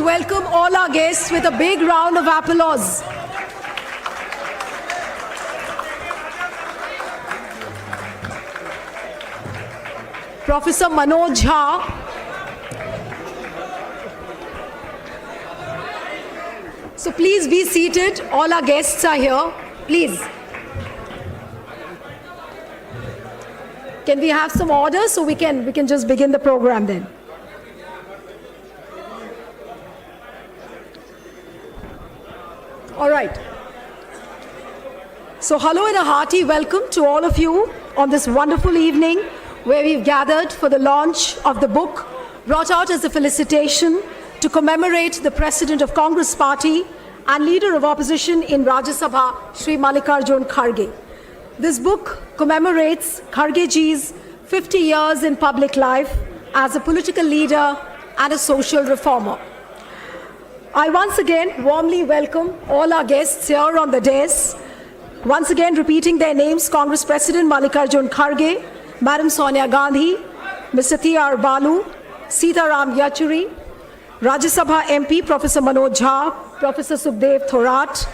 welcome all our guests with a big round of applause. Professor Manoj Jha, so please be seated. All our guests are here. Please. Can we have some order so we can just begin the program then? All right. So hello and a hearty welcome to all of you on this wonderful evening where we've gathered for the launch of the book brought out as a felicitation to commemorate the President of Congress Party and Leader of Opposition in Rajya Sabha, Shri Mallikarjun Kharge. This book commemorates Khargeji's 50 years in public life as a political leader and a social reformer. I once again warmly welcome all our guests here on the dais. Once again repeating their names, Congress President Mallikarjun Kharge, Madam Sonia Gandhi, Mr. T.R. Balu, Sitaram Yechury, Rajya Sabha MP Professor Manoj Jha, Professor Sukhdev Thorat,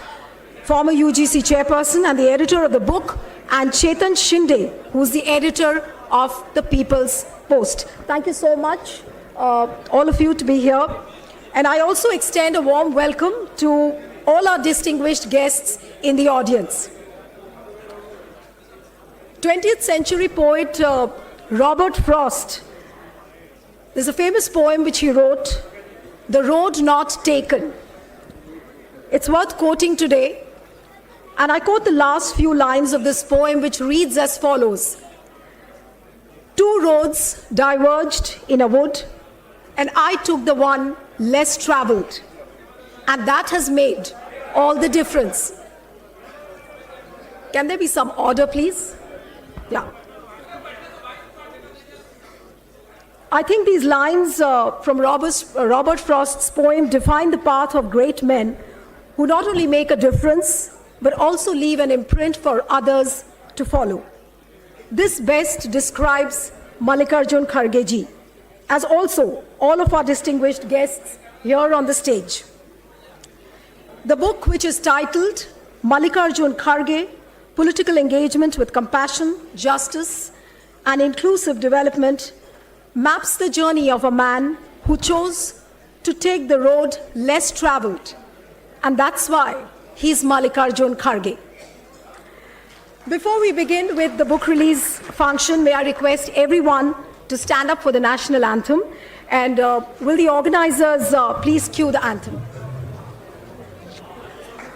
former UGC chairperson and the editor of the book, and Chetan Shinde, who is the editor of the People's Post. Thank you so much, all of you, to be here. And I also extend a warm welcome to all our distinguished guests in the audience. 20th century poet Robert Frost, there's a famous poem which he wrote, "The Road Not Taken." It's worth quoting today, and I quote the last few lines of this poem, which reads as follows: "Two roads diverged in a wood, and I took the one less traveled, and that has made all the difference." Can there be some order, please? Yeah. I think these lines from Robert Frost's poem define the path of great men who not only make a difference, but also leave an imprint for others to follow. This best describes Mallikarjun Kharge ji, as also all of our distinguished guests here on the stage. The book, which is titled Mallikarjun Kharge, Political Engagement with Compassion, Justice, and Inclusive Development, maps the journey of a man who chose to take the road less traveled, and that's why he's Mallikarjun Kharge. Before we begin with the book release function, may I request everyone to stand up for the national anthem, and will the organizers please cue the anthem.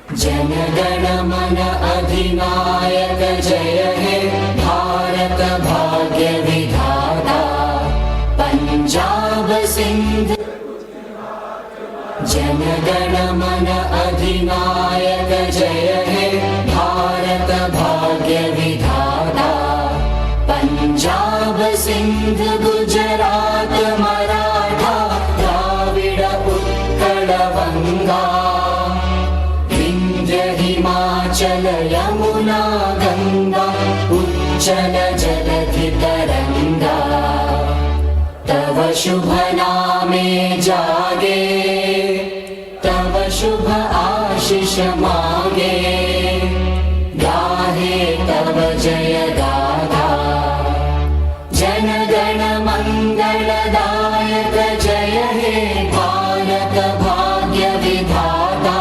Jana Gana मन अधिनायक जय हे भारत भाग्य विधाता पंजाब सिंध जन गण मन अधिनायक जय हे भारत भाग्य विधाता पंजाब सिंध गुजरात मराठा द्राविड़ उत्कल वंगा हिमाचल यमुना गंगा उच्चल जलधि तरंगा तव शुभ नामे जागे तव शुभ आशीष मागे गाहे तव जय गाथा जन गण मंगलदायक जय हे भारत भाग्य विधाता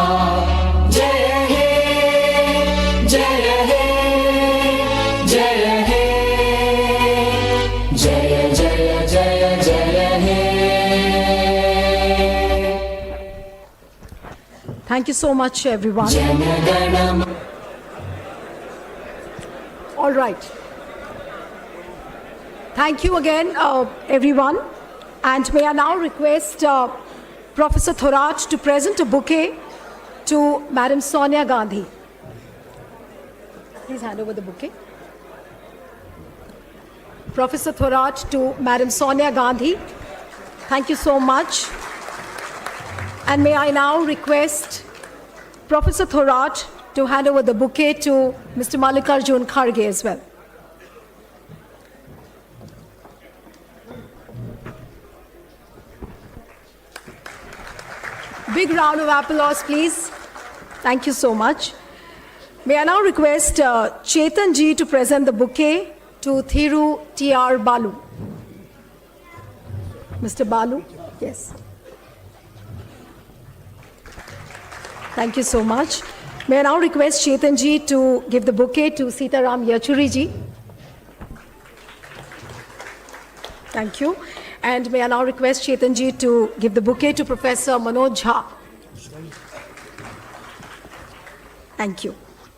Thank you so much, everyone. All right. Thank you again, everyone. And may I now request Professor Thorat to present a bouquet to Madam Sonia Gandhi. Please hand over the bouquet. Professor Thorat to Madam Sonia Gandhi. Thank you so much. And may I now request Professor Thorat to hand over the bouquet to Mr. Mallikarjun Kharge as well. Big round of applause, please. Thank you so much. May I now request Chetan ji to present the bouquet to Thiru T.R. Balu. Mr. Balu, yes. Thank you so much. May I now request Chetan ji to give the bouquet to Sitaram Yachuri ji. Thank you. And may I now request Chetan ji to give the bouquet to Professor Manoj Jha. Thank you.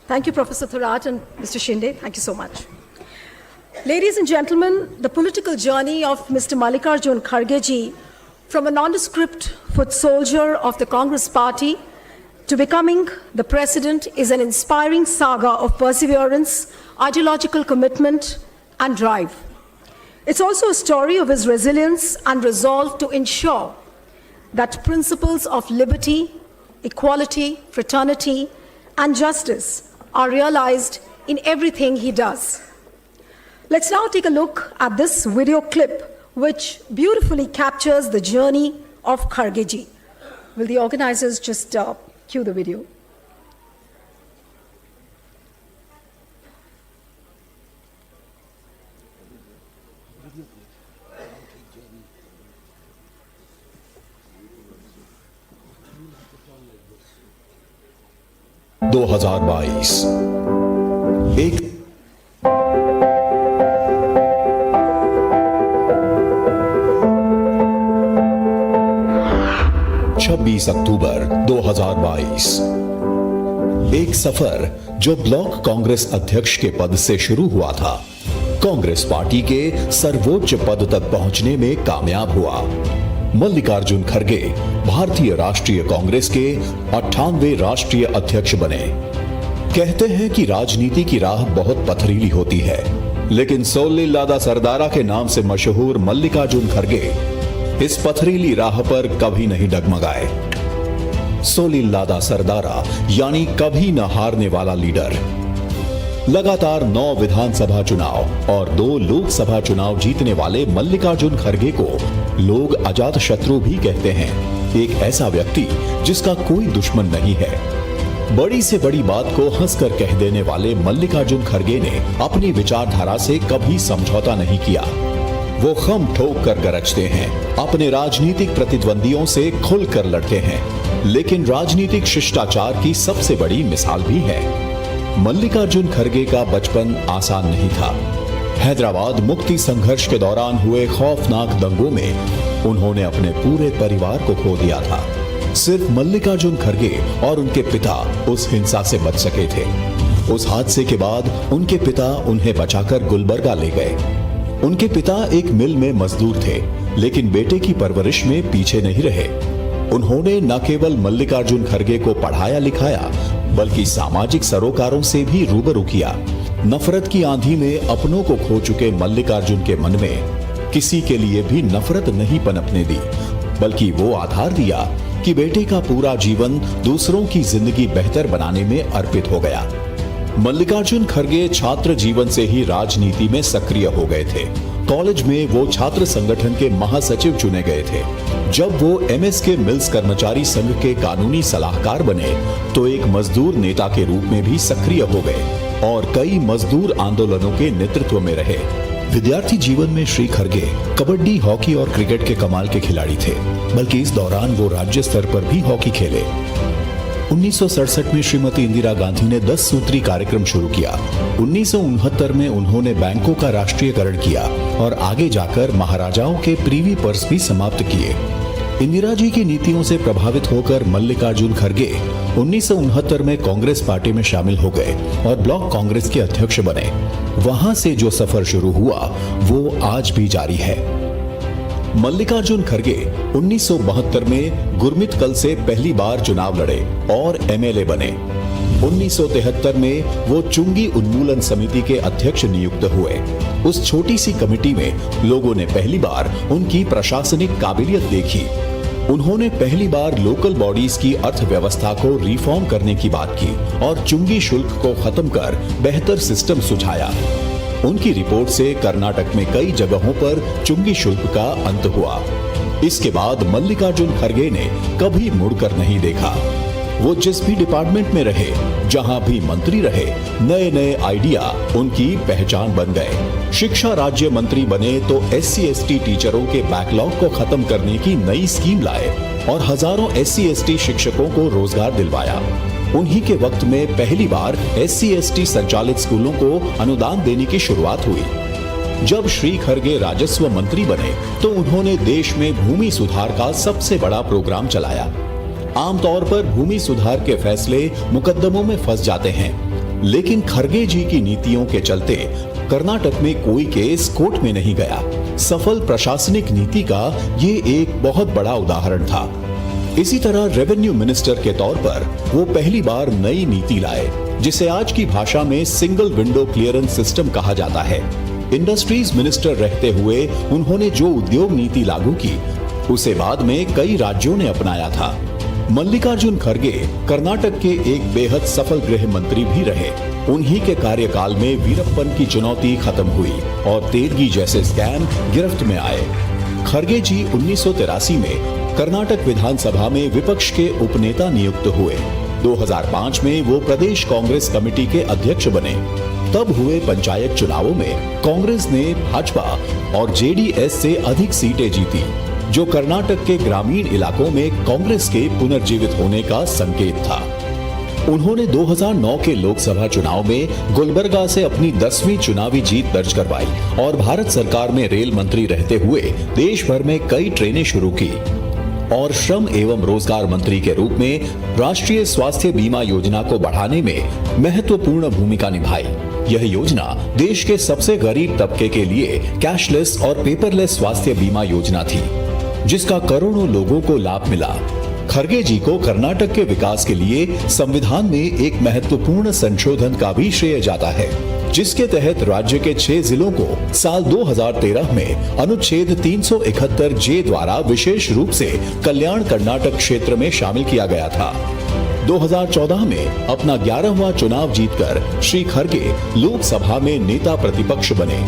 Thank you, Professor Thorat and Mr. Shinde. Thank you so much. Ladies and gentlemen, the political journey of Mr. Mallikarjun Kharge ji, from a nondescript foot soldier of the Congress party to becoming the president, is an inspiring saga of perseverance, ideological commitment, and drive. It's also a story of his resilience and resolve to ensure that principles of liberty, equality, fraternity, and justice are realized in everything he does. Let's now take a look at this video clip, which beautifully captures the journey of Kharge ji. Will the organizers just cue the video? दो 2022 एक 26 अक्टूबर 2022 एक सफर जो block Congress अध्यक्ष के पद से शुरू हुआ था, कांग्रेस पार्टी के सर्वोच्च पद तक पहुंचने में कामयाब हुआ। मल्लिकार्जुन खड़गे भारतीय राष्ट्रीय कांग्रेस के 98वें राष्ट्रीय अध्यक्ष बने। कहते हैं कि राजनीति की राह बहुत पथरीली होती है, लेकिन सोलिल्लादा सरदारा के नाम से मशहूर मल्लिकार्जुन खड़गे इस पथरीली राह पर कभी नहीं डगमगाए। सोलिल्लादा सरदारा यानी कभी न हारने वाला लीडर। लगातार 9 विधानसभा चुनाव और 2 लोकसभा चुनाव जीतने वाले मल्लिकार्जुन खड़गे को लोग अजात शत्रु भी कहते हैं। एक ऐसा व्यक्ति जिसका कोई दुश्मन नहीं है। बड़ी से बड़ी बात को हंसकर कह देने वाले मल्लिकार्जुन खड़गे ने अपनी विचारधारा से कभी समझौता नहीं किया। वो खम ठोक कर गरजते हैं, अपने राजनीतिक प्रतिद्वंदियों से खुलकर लड़ते हैं, लेकिन राजनीतिक शिष्टाचार की सबसे बड़ी मिसाल भी है। मल्लिकार्जुन खड़गे का बचपन आसान नहीं था। हैदराबाद मुक्ति संघर्ष के दौरान हुए खौफनाक दंगों में उन्होंने अपने पूरे परिवार को खो दिया था। सिर्फ मल्लिकार्जुन खड़गे और उनके पिता उस हिंसा से बच सके थे। उस हादसे के बाद उनके पिता उन्हें बचाकर गुलबर्गा ले गए। उनके पिता एक मिल में मजदूर थे, लेकिन बेटे की परवरिश में पीछे नहीं रहे। उन्होंने न केवल मल्लिकार्जुन खड़गे को पढ़ाया लिखाया, बल्कि सामाजिक सरोकारों से भी रूबरू किया। नफरत की आंधी में अपनों को खो चुके मल्लिकार्जुन के मन में किसी के लिए भी नफरत नहीं पनपने दी, बल्कि वो आधार दिया कि बेटे का पूरा जीवन दूसरों की जिंदगी बेहतर बनाने में अर्पित हो गया। मल्लिकार्जुन खड़गे छात्र जीवन से ही राजनीति में सक्रिय हो गए थे। कॉलेज में वो छात्र संगठन के महासचिव चुने गए थे। जब वो एमएसके मिल्स कर्मचारी संघ के कानूनी सलाहकार बने, तो एक मजदूर नेता के रूप में भी सक्रिय हो गए और कई मजदूर आंदोलनों के नेतृत्व में रहे। विद्यार्थी जीवन में श्री खड़गे कबड्डी, हॉकी और क्रिकेट के कमाल के खिलाड़ी थे, बल्कि इस दौरान वो राज्य स्तर पर भी हॉकी खेले। 1967 में श्रीमती इंदिरा गांधी ने 10 सूत्री कार्यक्रम शुरू किया। 1969 में उन्होंने बैंकों का राष्ट्रीयकरण किया और आगे जाकर महाराजाओं के प्रीवी पर्स भी समाप्त किए। इंदिरा जी की नीतियों से प्रभावित होकर मल्लिकार्जुन खड़गे 1969 में कांग्रेस पार्टी में शामिल हो गए और ब्लॉक कांग्रेस के अध्यक्ष बने। वहां से जो सफर शुरू हुआ वो आज भी जारी है। मल्लिकार्जुन खड़गे 1972 में गुरमितकल से पहली बार चुनाव लड़े और एमएलए बने। 1973 में वो चुंगी उन्मूलन समिति के अध्यक्ष नियुक्त हुए। उस छोटी सी कमेटी में लोगों ने पहली बार उनकी प्रशासनिक काबिलियत देखी। उन्होंने पहली बार लोकल बॉडीज की अर्थव्यवस्था को रिफॉर्म करने की बात की और चुंगी शुल्क को खत्म कर बेहतर सिस्टम सुझाया। उनकी रिपोर्ट से कर्नाटक में कई जगहों पर चुंगी शुल्क का अंत हुआ। इसके बाद मल्लिकार्जुन खड़गे ने कभी मुड़कर नहीं देखा। वो जिस भी डिपार्टमेंट में रहे, जहां भी मंत्री रहे, नए नए आइडिया उनकी पहचान बन गए। शिक्षा राज्य मंत्री बने तो SC/ST टीचरों के बैकलॉग को खत्म करने की नई स्कीम लाए और हजारों SC/ST शिक्षकों को रोजगार दिलवाया। उन्हीं के वक्त में पहली बार SC/ST संचालित स्कूलों को अनुदान देने की शुरुआत हुई। जब श्री खड़गे राजस्व मंत्री बने तो उन्होंने देश में भूमि सुधार का सबसे बड़ा प्रोग्राम चलाया। आमतौर पर भूमि सुधार के फैसले मुकदमों में फंस जाते हैं, लेकिन खड़गे जी की नीतियों के चलते कर्नाटक में कोई केस कोर्ट में नहीं गया। सफल प्रशासनिक नीति का ये एक बहुत बड़ा उदाहरण था। इसी तरह रेवेन्यू मिनिस्टर के तौर पर वो पहली बार नई नीति लाए, जिसे आज की भाषा में सिंगल विंडो क्लियरेंस सिस्टम कहा जाता है। इंडस्ट्रीज मिनिस्टर रहते हुए उन्होंने जो उद्योग नीति लागू की, उसे बाद में कई राज्यों ने अपनाया था। मल्लिकार्जुन खड़गे कर्नाटक के एक बेहद सफल गृह मंत्री भी रहे। उन्हीं के कार्यकाल में वीरप्पन की चुनौती खत्म हुई और तेलगी जैसे स्कैम गिरफ्त में आए। खड़गे जी 1983 में कर्नाटक विधानसभा में विपक्ष के उपनेता नियुक्त हुए। 2005 में वो प्रदेश कांग्रेस कमेटी के अध्यक्ष बने। तब हुए पंचायत चुनावों में कांग्रेस ने भाजपा और JDS से अधिक सीटें जीती, जो कर्नाटक के ग्रामीण इलाकों में कांग्रेस के पुनर्जीवित होने का संकेत था। उन्होंने 2009 के लोकसभा चुनाव में गुलबर्गा से अपनी 10वीं चुनावी जीत दर्ज करवाई और भारत सरकार में रेल मंत्री रहते हुए देश भर में कई ट्रेनें शुरू की और श्रम एवं रोजगार मंत्री के रूप में राष्ट्रीय स्वास्थ्य बीमा योजना को बढ़ाने में महत्वपूर्ण भूमिका निभाई। यह योजना देश के सबसे गरीब तबके के लिए कैशलेस और पेपरलेस स्वास्थ्य बीमा योजना थी, जिसका करोड़ों लोगों को लाभ मिला। खड़गे जी को कर्नाटक के विकास के लिए संविधान में एक महत्वपूर्ण संशोधन का भी श्रेय जाता है, जिसके तहत राज्य के 6 जिलों को साल 2013 में अनुच्छेद 371 जे द्वारा विशेष रूप से कल्याण कर्नाटक क्षेत्र में शामिल किया गया था। 2014 में अपना 11वां चुनाव जीतकर श्री खड़गे लोकसभा में नेता प्रतिपक्ष बने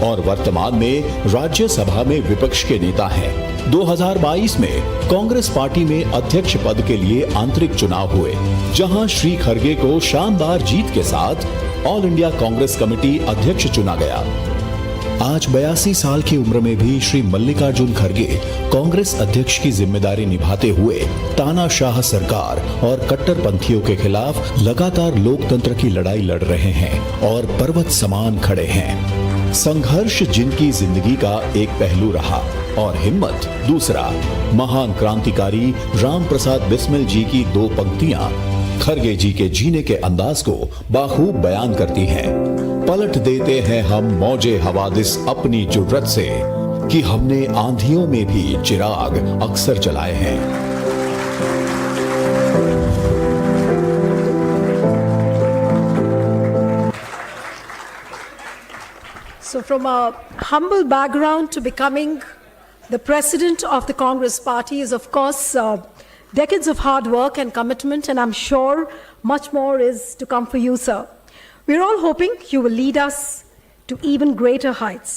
और वर्तमान में राज्यसभा में विपक्ष के नेता हैं। 2022 में कांग्रेस पार्टी में अध्यक्ष पद के लिए आंतरिक चुनाव हुए, जहां श्री खड़गे को शानदार जीत के साथ ऑल इंडिया कांग्रेस कमेटी अध्यक्ष चुना गया। आज 82 साल की उम्र में भी श्री मल्लिकार्जुन खड़गे कांग्रेस अध्यक्ष की जिम्मेदारी निभाते हुए तानाशाह सरकार और कट्टरपंथियों के खिलाफ लगातार लोकतंत्र की लड़ाई लड़ रहे हैं और पर्वत समान खड़े हैं। संघर्ष जिनकी जिंदगी का एक पहलू रहा और हिम्मत दूसरा। महान क्रांतिकारी राम प्रसाद बिस्मिल जी की 2 पंक्तियां खड़गे जी के जीने के अंदाज को बाखूब बयान करती हैं। पलट देते हैं हम मौजे हवादिस अपनी जुर्रत से, कि हमने आंधियों में भी चिराग अक्सर जलाए हैं। So from a humble background to becoming the president of the Congress party is of course decades of hard work and commitment, and I'm sure much more is to come for you, sir. We're all hoping you will lead us to even greater heights.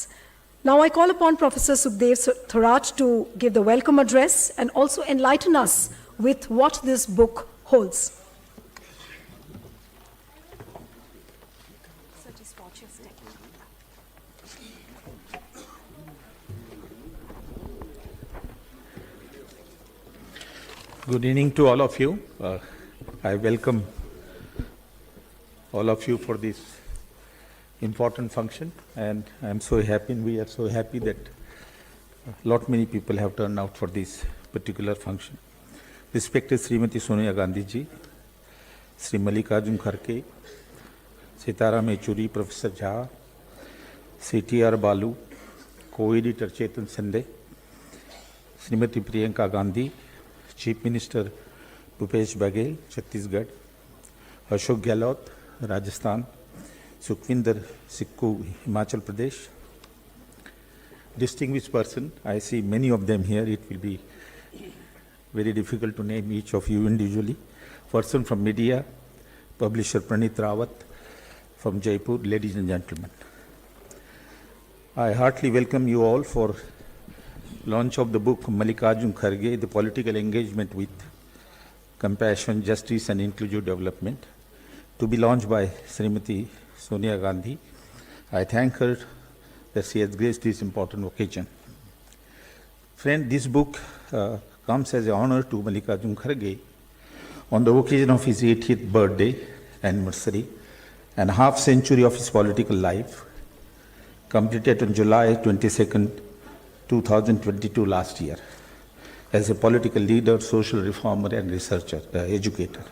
Now I call upon Professor Sukhdev Thorat to give the welcome address and also enlighten us with what this book holds. Good evening to all of you. I welcome all of you for this important function, and I'm so happy, and we are so happy that lot many people have turned out for this particular function. Respected Srimati Sonia Gandhi ji, Sri Mallikarjun Kharge, Sitaram Yechury, Professor Jha, Sri T.R. Balu, co-editor Chetan Sande, Srimati Priyanka Gandhi, Chief Minister Bhupesh Baghel, Chhattisgarh, Ashok Gehlot, Rajasthan, Sukhvinder Sikku, Himachal Pradesh. Distinguished person, I see many of them here. It will be very difficult to name each of you individually. Person from media, publisher Pranit Rawat from Jaipur, ladies and gentlemen. I heartily welcome you all for launch of the book Mallikarjun Kharge, The Political Engagement with Compassion, Justice and Inclusive Development, to be launched by Srimati Sonia Gandhi. I thank her that she has graced this important occasion. Friend, this book comes as an honor to Mallikarjun Kharge on the occasion of his 80th birthday anniversary and half century of his political life, completed on July 22nd, 2022 last year, as a political leader, social reformer and researcher, educator.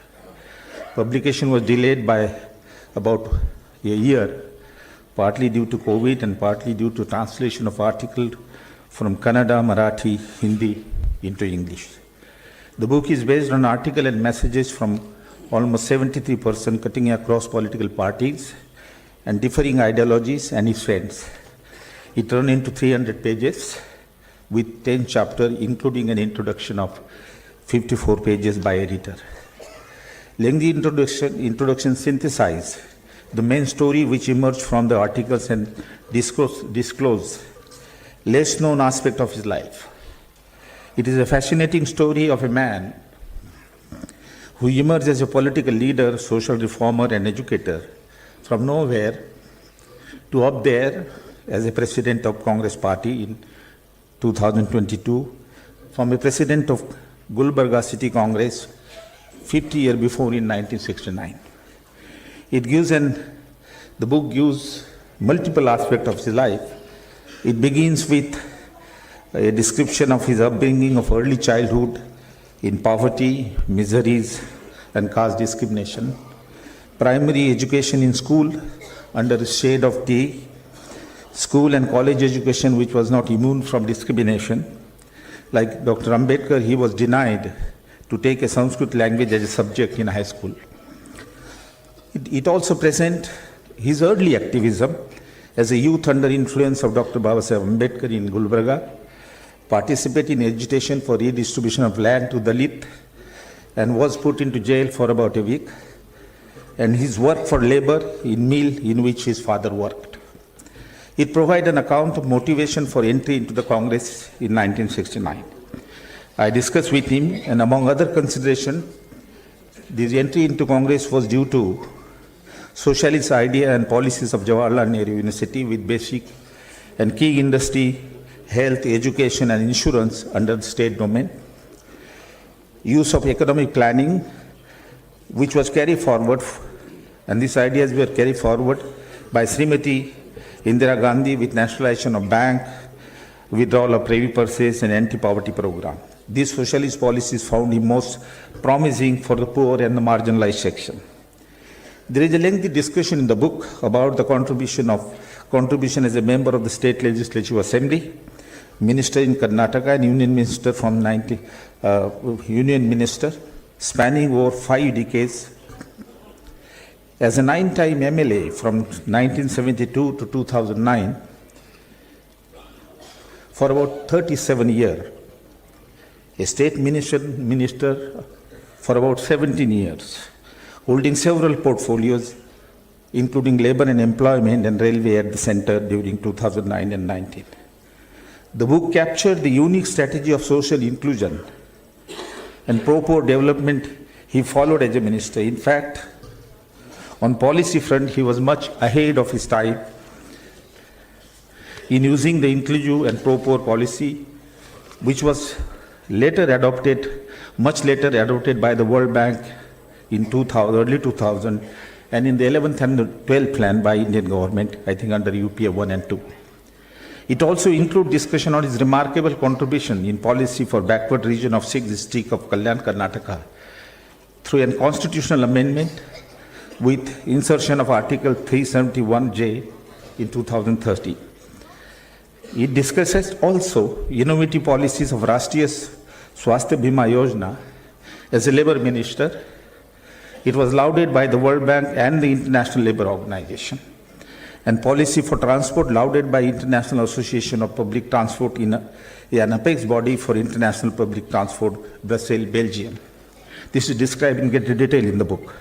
Publication was delayed by about a year, partly due to COVID and partly due to translation of articles from Kannada, Marathi, Hindi into English. The book is based on articles and messages from almost 73% cutting across political parties and differing ideologies and its friends. It turned into 300 pages with 10 chapters, including an introduction of 54 pages by editor. Lengthy introduction synthesizes the main story which emerged from the articles and disclose less known aspect of his life. It is a fascinating story of a man who emerged as a political leader, social reformer and educator from nowhere to up there as a president of Congress Party in 2022, from a president of Gulbarga City Congress 50 years before in 1969. The book gives multiple aspects of his life. It begins with a description of his upbringing of early childhood in poverty, miseries, and caste discrimination, primary education in school under the shade of tea, school and college education which was not immune from discrimination. Like Dr. Ambedkar, he was denied to take a Sanskrit language as a subject in high school. It also presents his early activism as a youth under influence of Dr. Babasaheb Ambedkar in Gulbarga, participated in agitation for redistribution of land to Dalit, and was put into jail for about a week, and his work for labor in mill in which his father worked. It provides an account of motivation for entry into the Congress in 1969. I discussed with him, and among other considerations, this entry into Congress was due to socialist idea and policies of Jawaharlal Nehru University with basic and key industry, health, education and insurance under the state domain, use of economic planning, which was carried forward, and these ideas were carried forward by Srimati Indira Gandhi with nationalization of bank, withdrawal of privy purses and anti-poverty program. These socialist policies found him most promising for the poor and the marginalized section. There is a lengthy discussion in the book about the contribution as a member of the State Legislative Assembly, minister in Karnataka and union minister spanning over 5 decades. As a 9-time MLA from 1972 to 2009, for about 37 years, a state minister for about 17 years, holding several portfolios, including labor and employment and railway at the center during 2009 and 19. The book captured the unique strategy of social inclusion and pro-poor development he followed as a minister. In fact, on policy front, he was much ahead of his time in using the inclusive and pro-poor policy, which was much later adopted by the World Bank in early 2000, and in the 11th and 12th plan by Indian government, I think under UPA 1 and 2. It also includes discussion on his remarkable contribution in policy for backward region of 6th district of Kalyan, Karnataka, through a constitutional amendment with insertion of Article 371J in 2030. It discusses also innovative policies of Rashtriya Swasthya Bima Yojana. As a labor minister, it was lauded by the World Bank and the International Labour Organization. And policy for transport lauded by International Association of Public Transport in an apex body for international public transport, Brussels, Belgium. This is described in great detail in the book.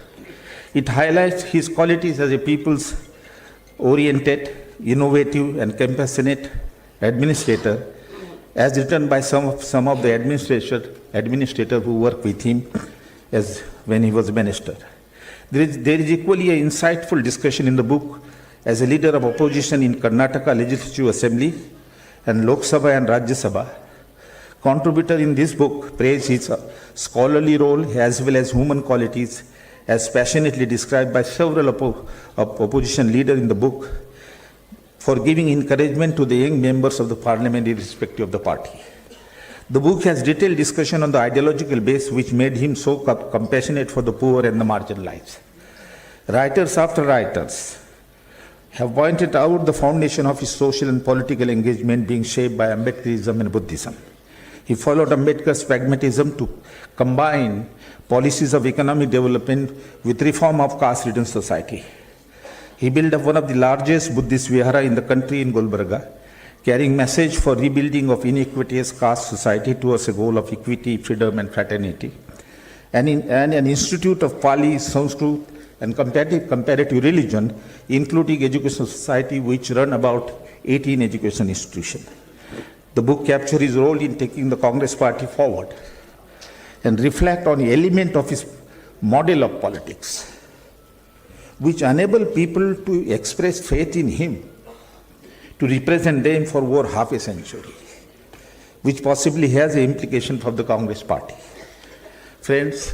It highlights his qualities as a people's-oriented, innovative and compassionate administrator as written by some of the administrator who worked with him as when he was minister. There is equally an insightful discussion in the book as a leader of opposition in Karnataka Legislative Assembly and Lok Sabha and Rajya Sabha. Contributor in this book praised his scholarly role as well as human qualities as passionately described by several opposition leaders in the book for giving encouragement to the young members of the parliament irrespective of the party. The book has detailed discussion on the ideological base which made him so compassionate for the poor and the marginalized. Writers after writers have pointed out the foundation of his social and political engagement being shaped by Ambedkarism and Buddhism. He followed Ambedkar's pragmatism to combine policies of economic development with reform of caste-ridden society. He built up one of the largest Buddhist vihara in the country in Gulbarga, carrying message for rebuilding of inequitous caste society towards a goal of equity, freedom and fraternity. And an institute of Pali, Sanskrit and comparative religion, including education society, which run about 18 education institutions. The book captures his role in taking the Congress party forward and reflect on the element of his model of politics, which enable people to express faith in him, to represent them for over half a century, which possibly has an implication for the Congress party. Friends,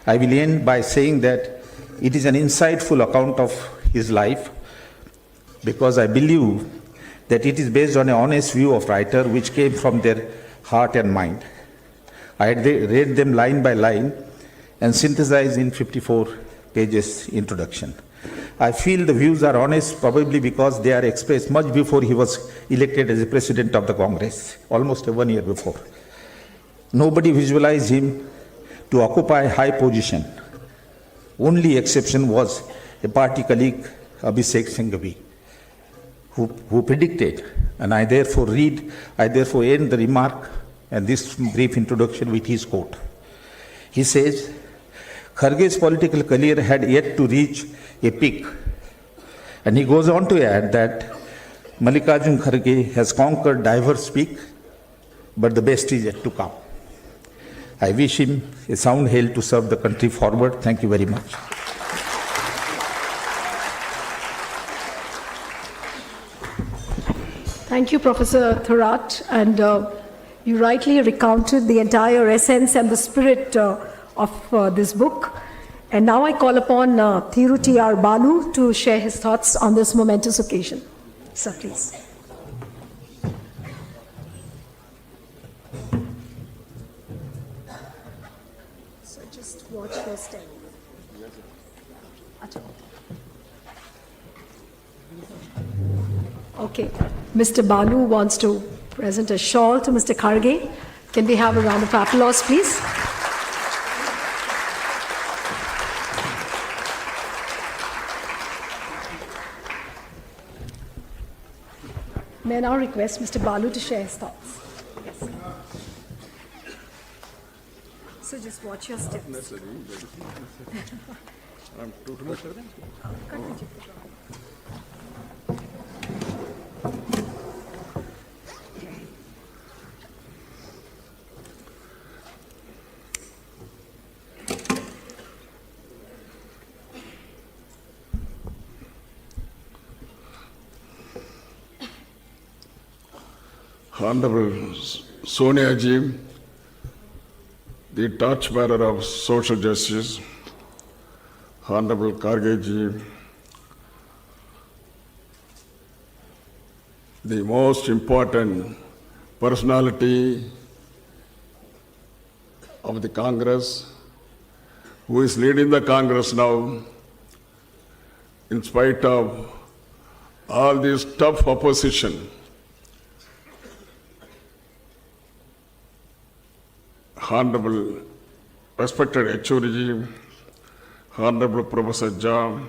I will end by saying that it is an insightful account of his life because I believe that it is based on an honest view of writer which came from their heart and mind. I read them line by line and synthesized in 54 pages introduction. I feel the views are honest probably because they are expressed much before he was elected as the president of the Congress, almost 1 year before. Nobody visualized him to occupy a high position. Only exception was a party colleague, Abhishek Singhvi, who predicted, and I therefore end the remark and this brief introduction with his quote. He says, Kharge's political career had yet to reach a peak. And he goes on to add that Mallikarjun Kharge has conquered diverse peak, but the best is yet to come. I wish him a sound health to serve the country forward. Thank you very much. Thank you, Professor Thorat. And you rightly recounted the entire essence and the spirit of this book. And now I call upon Thiru T.R. Balu to share his thoughts on this momentous occasion. Sir, please. So just watch your step. Okay. Mr. Balu wants to present a shawl to Mr. Kharge. Can we have a round of applause, please? May I now request Mr. Balu to share his thoughts? Yes. So just watch your steps. Honorable Sonia Ji, the torchbearer of social justice, Honorable Kharge Ji, the most important personality of the Congress, who is leading the Congress now, in spite of all this tough opposition. Honorable respected HOD, Honorable Professor Jha,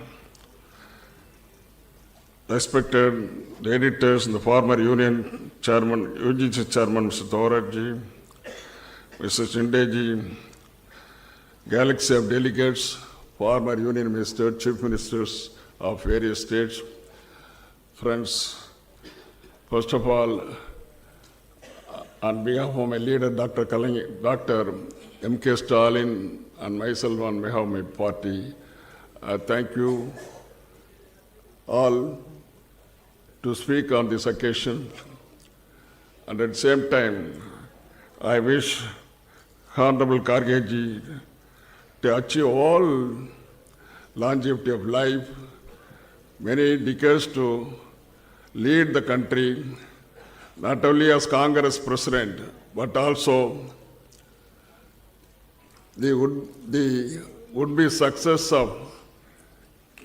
respected the editors and the former Union Chairman, UGC Chairman Mr. Thorat Ji, Mr. Shinde Ji, galaxy of delegates, former Union Minister, Chief Ministers of various states, friends, first of all, on behalf of my leader, Dr. M.K. Stalin, and myself on behalf of my party, I thank you all to speak on this occasion. And at the same time, I wish Honorable Kharge to achieve all longevity of life, many decades to lead the country, not only as Congress President, but also the would-be success of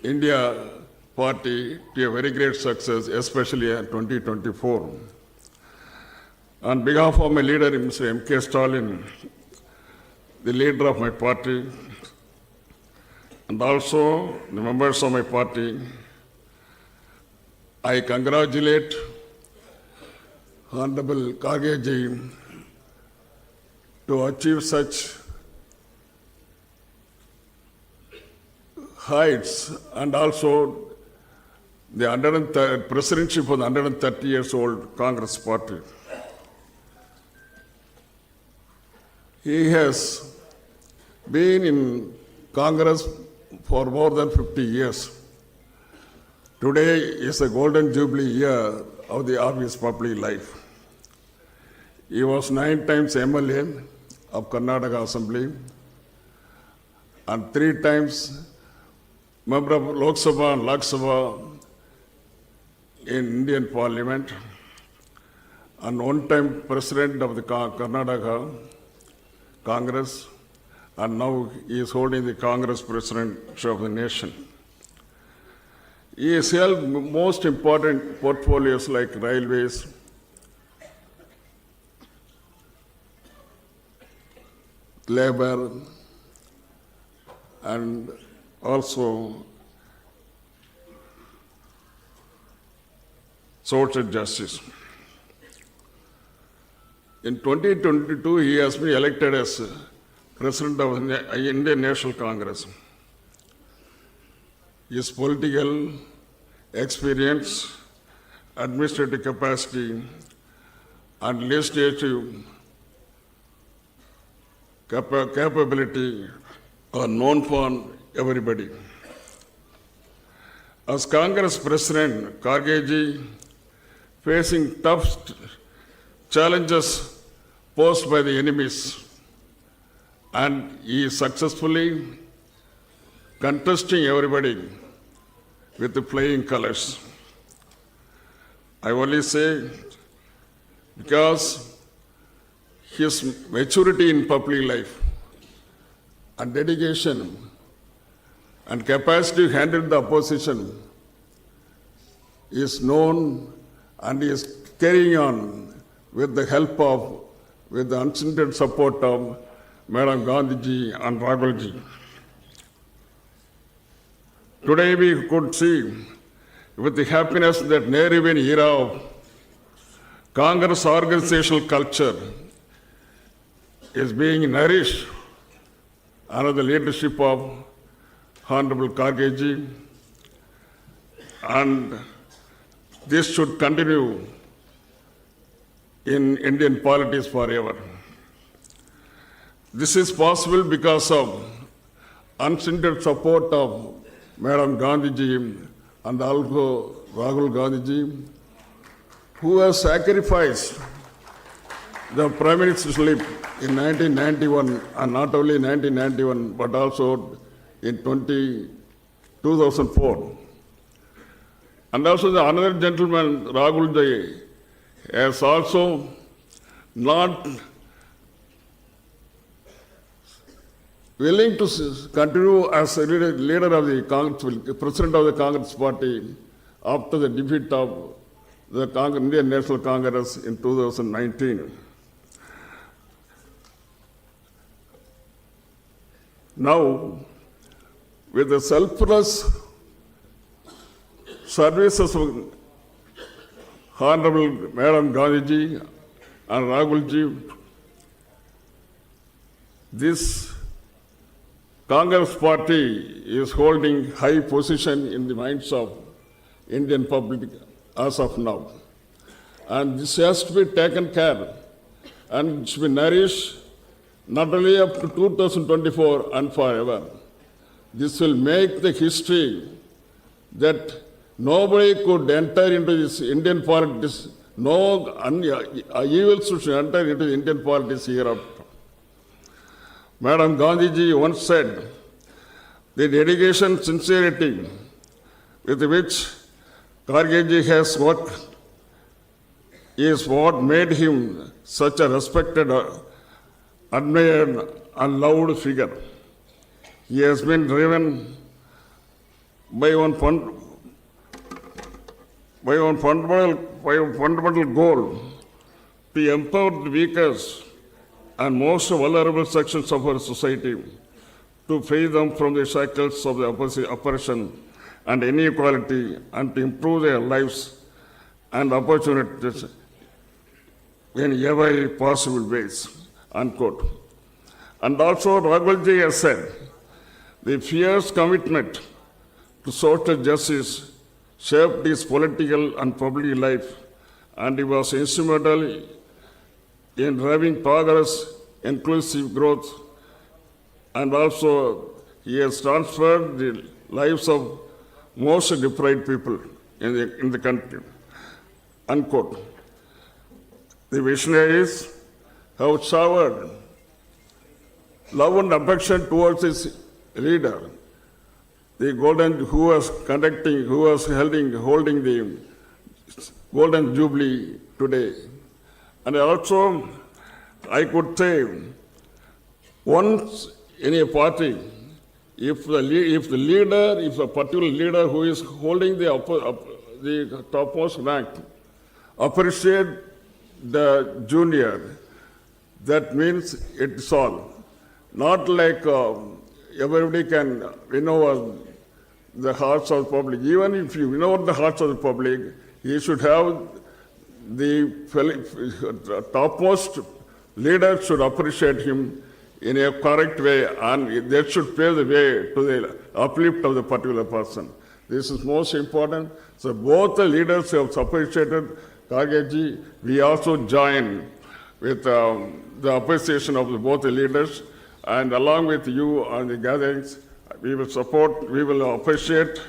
India Party to a very great success, especially in 2024. On behalf of my leader, Mr. M.K. Stalin, the leader of my party, and also the members of my party, I congratulate Honorable Kharge to achieve such heights, and also the presidency for the 130 years old Congress Party. He has been in Congress for more than 50 years. Today is a golden jubilee year of his public life. He was 9 times MLA of Karnataka Assembly and 3 times member of Lok Sabha and Lok Sabha in Indian Parliament, and 1 time president of the Karnataka Congress, and now he is holding the Congress presidency of the nation. He has held most important portfolios like railways, labor, and also social justice. In 2022, he has been elected as President of the Indian National Congress. His political experience, administrative capacity, and legislative capability are known for everybody. As Congress President, Kharge facing tough challenges posed by the enemies, and he is successfully contesting everybody with the flying colors. I only say because his maturity in public life and dedication and capacity to handle the opposition is known, and is carrying on with the help of, with the unstinted support of Madam Gandhiji and Rahulji. Today we could see with the happiness that Nehruvian era of Congress organizational culture is being nourished under the leadership of Honorable Kharge, and this should continue in Indian politics forever. This is possible because of unstinted support of Madam Gandhiji and also Rahul Gandhiji, who has sacrificed the Prime Ministership in 1991, and not only 1991, but also in 2004. And also the another gentleman, Rahul Ji, has also not willing to continue as a leader of the Congress, President of the Congress Party after the defeat of the Indian National Congress in 2019. Now, with the selfless services of Honorable Madam Gandhiji and Rahulji, this Congress Party is holding high position in the minds of Indian public as of now. And this has to be taken care and should be nourished not only up to 2024 and forever. This will make the history that nobody could enter into this Indian politics, no evil should enter into the Indian politics hereafter. Madam Gandhiji once said, the dedication, sincerity with which Khargeji has worked is what made him such a respected, admired and loved figure. He has been driven by one fundamental goal to empower the weakest and most vulnerable sections of our society, to free them from the shackles of the oppression and inequality, and to improve their lives and opportunities in every possible ways, unquote. And also Raghuji has said, the fierce commitment to social justice shaped his political and public life, and he was instrumental in driving progress, inclusive growth, and also he has transferred the lives of most deprived people in the country, unquote. The visionaries have showered love and affection towards his leader, the who was holding the Golden Jubilee today. And also, I could say, once in a party, if a particular leader who is holding the topmost rank appreciate the junior, that means it's all. Not like everybody can win over the hearts of the public. Even if you win over the hearts of the public, he should have the topmost leader should appreciate him in a correct way, and they should pave the way to the uplift of the particular person. This is most important. So both the leaders have appreciated Khargeji. We also join with the appreciation of both the leaders, and along with you on the gatherings, we will appreciate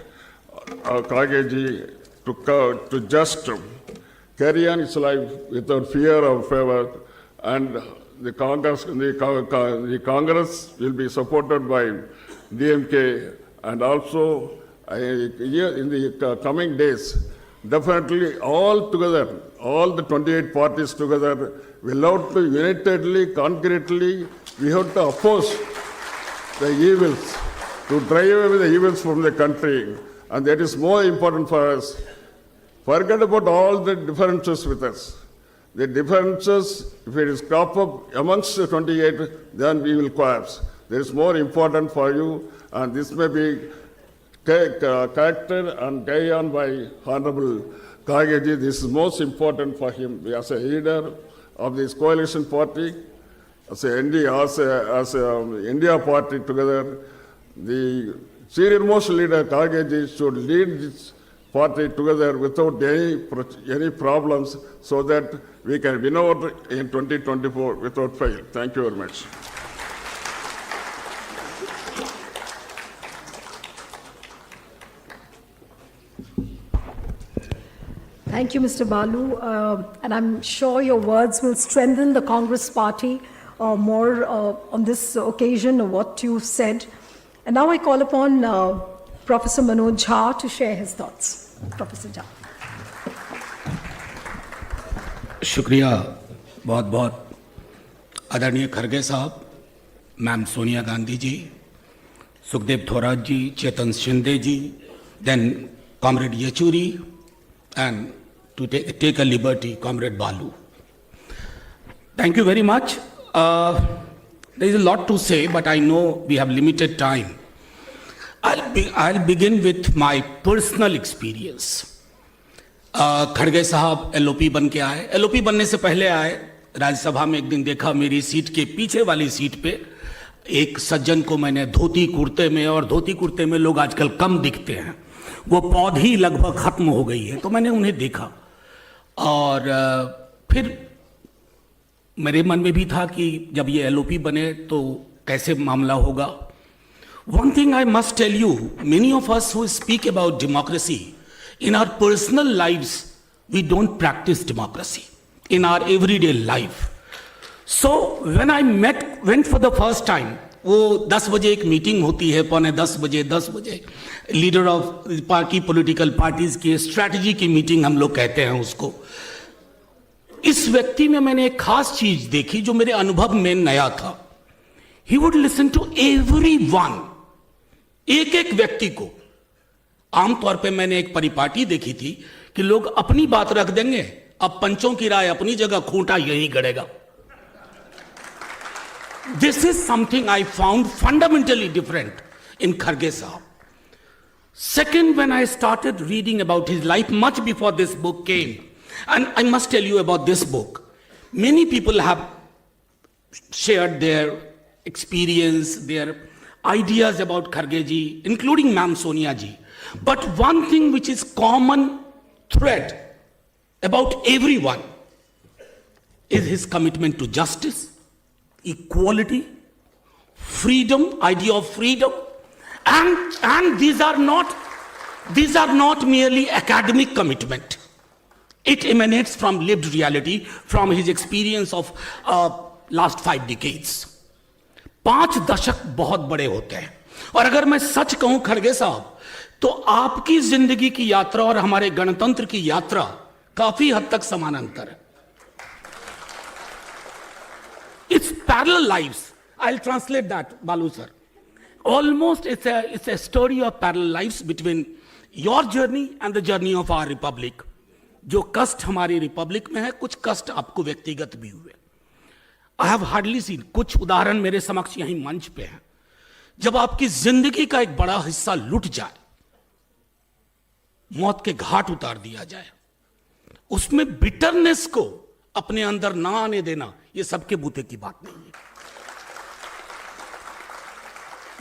Khargeji to just carry on his life without fear or favor, and the Congress will be supported by DMK, and also in the coming days, definitely all together, all the 28 parties together, will have to unitedly, concretely, we have to oppose the evils, to drive away the evils from the country, and that is more important for us. Forget about all the differences with us. The differences, if it is crop up amongst the 28, then we will collapse. That is more important for you, and this may be character and carried on by Honorable Khargeji. This is most important for him as a leader of this coalition party, as a India party together. The senior-most leader, Khargeji, should lead this party together without any problems, so that we can win over in 2024 without fail. Thank you very much. Thank you, Mr. Balu. And I'm sure your words will strengthen the Congress party more on this occasion of what you said. And now I call upon Professor Manoj Jha to share his thoughts. Professor Jha. शुक्रिया बहुत बहुत आदरणीय खड़गे साहब, ma'am Sonia Gandhi ji, Sukhdev Thorat ji, Chetan Shinde ji, then Comrade Yechuri, and to take a liberty, Comrade Balu. Thank you very much. There is a lot to say, but I know we have limited time. I'll begin with my personal experience. खड़गे साहब LOP बन के आए। LOP बनने से पहले आए, राज्यसभा में एक दिन देखा मेरी सीट के पीछे वाली सीट पे एक सज्जन को मैंने धोती कुर्ते में, और धोती कुर्ते में लोग आजकल कम दिखते हैं, वो पौधी लगभग खत्म हो गई है, तो मैंने उन्हें देखा और फिर मेरे मन में भी था कि जब ये एलओपी बने तो कैसे मामला होगा. One thing I must tell you, many of us who speak about democracy, in our personal lives, we don't practice democracy in our everyday life. So when I went for the first time, वो 10 बजे एक meeting होती है, पौने 10 बजे leader of party political parties की strategy की meeting हम लोग कहते हैं उसको. इस व्यक्ति में मैंने एक खास चीज देखी जो मेरे अनुभव में नया था. He would listen to everyone, एक एक व्यक्ति को. आमतौर पे मैंने एक परिपाटी देखी थी कि लोग अपनी बात रख देंगे, अब पंचों की राय अपनी जगह, खूंटा यहीं गड़ेगा. This is something I found fundamentally different in Kharge Sahab. Second, when I started reading about his life much before this book came, and I must tell you about this book, many people have shared their experience, their ideas about Kharge ji, including Ma'am Sonia ji. But one thing which is common thread about everyone is his commitment to justice, equality, freedom, idea of freedom, and these are not merely academic commitment. It emanates from lived reality, from his experience of last 5 decades. 5 दशक बहुत बड़े होते हैं. और अगर मैं सच कहूं खड़गे साहब, तो आपकी जिंदगी की यात्रा और हमारे गणतंत्र की यात्रा काफी हद तक समानांतर है. It's parallel lives. I'll translate that, Balu sir. Almost it's a story of parallel lives between your journey and the journey of our republic. जो कष्ट हमारी रिपब्लिक में है, कुछ कष्ट आपको व्यक्तिगत भी हुए. I have hardly seen, कुछ उदाहरण मेरे समक्ष यहीं मंच पे हैं. जब आपकी जिंदगी का एक बड़ा हिस्सा लुट जाए, मौत के घाट उतार दिया जाए, उसमें बिटरनेस को अपने अंदर ना आने देना, ये सबके बूते की बात नहीं है.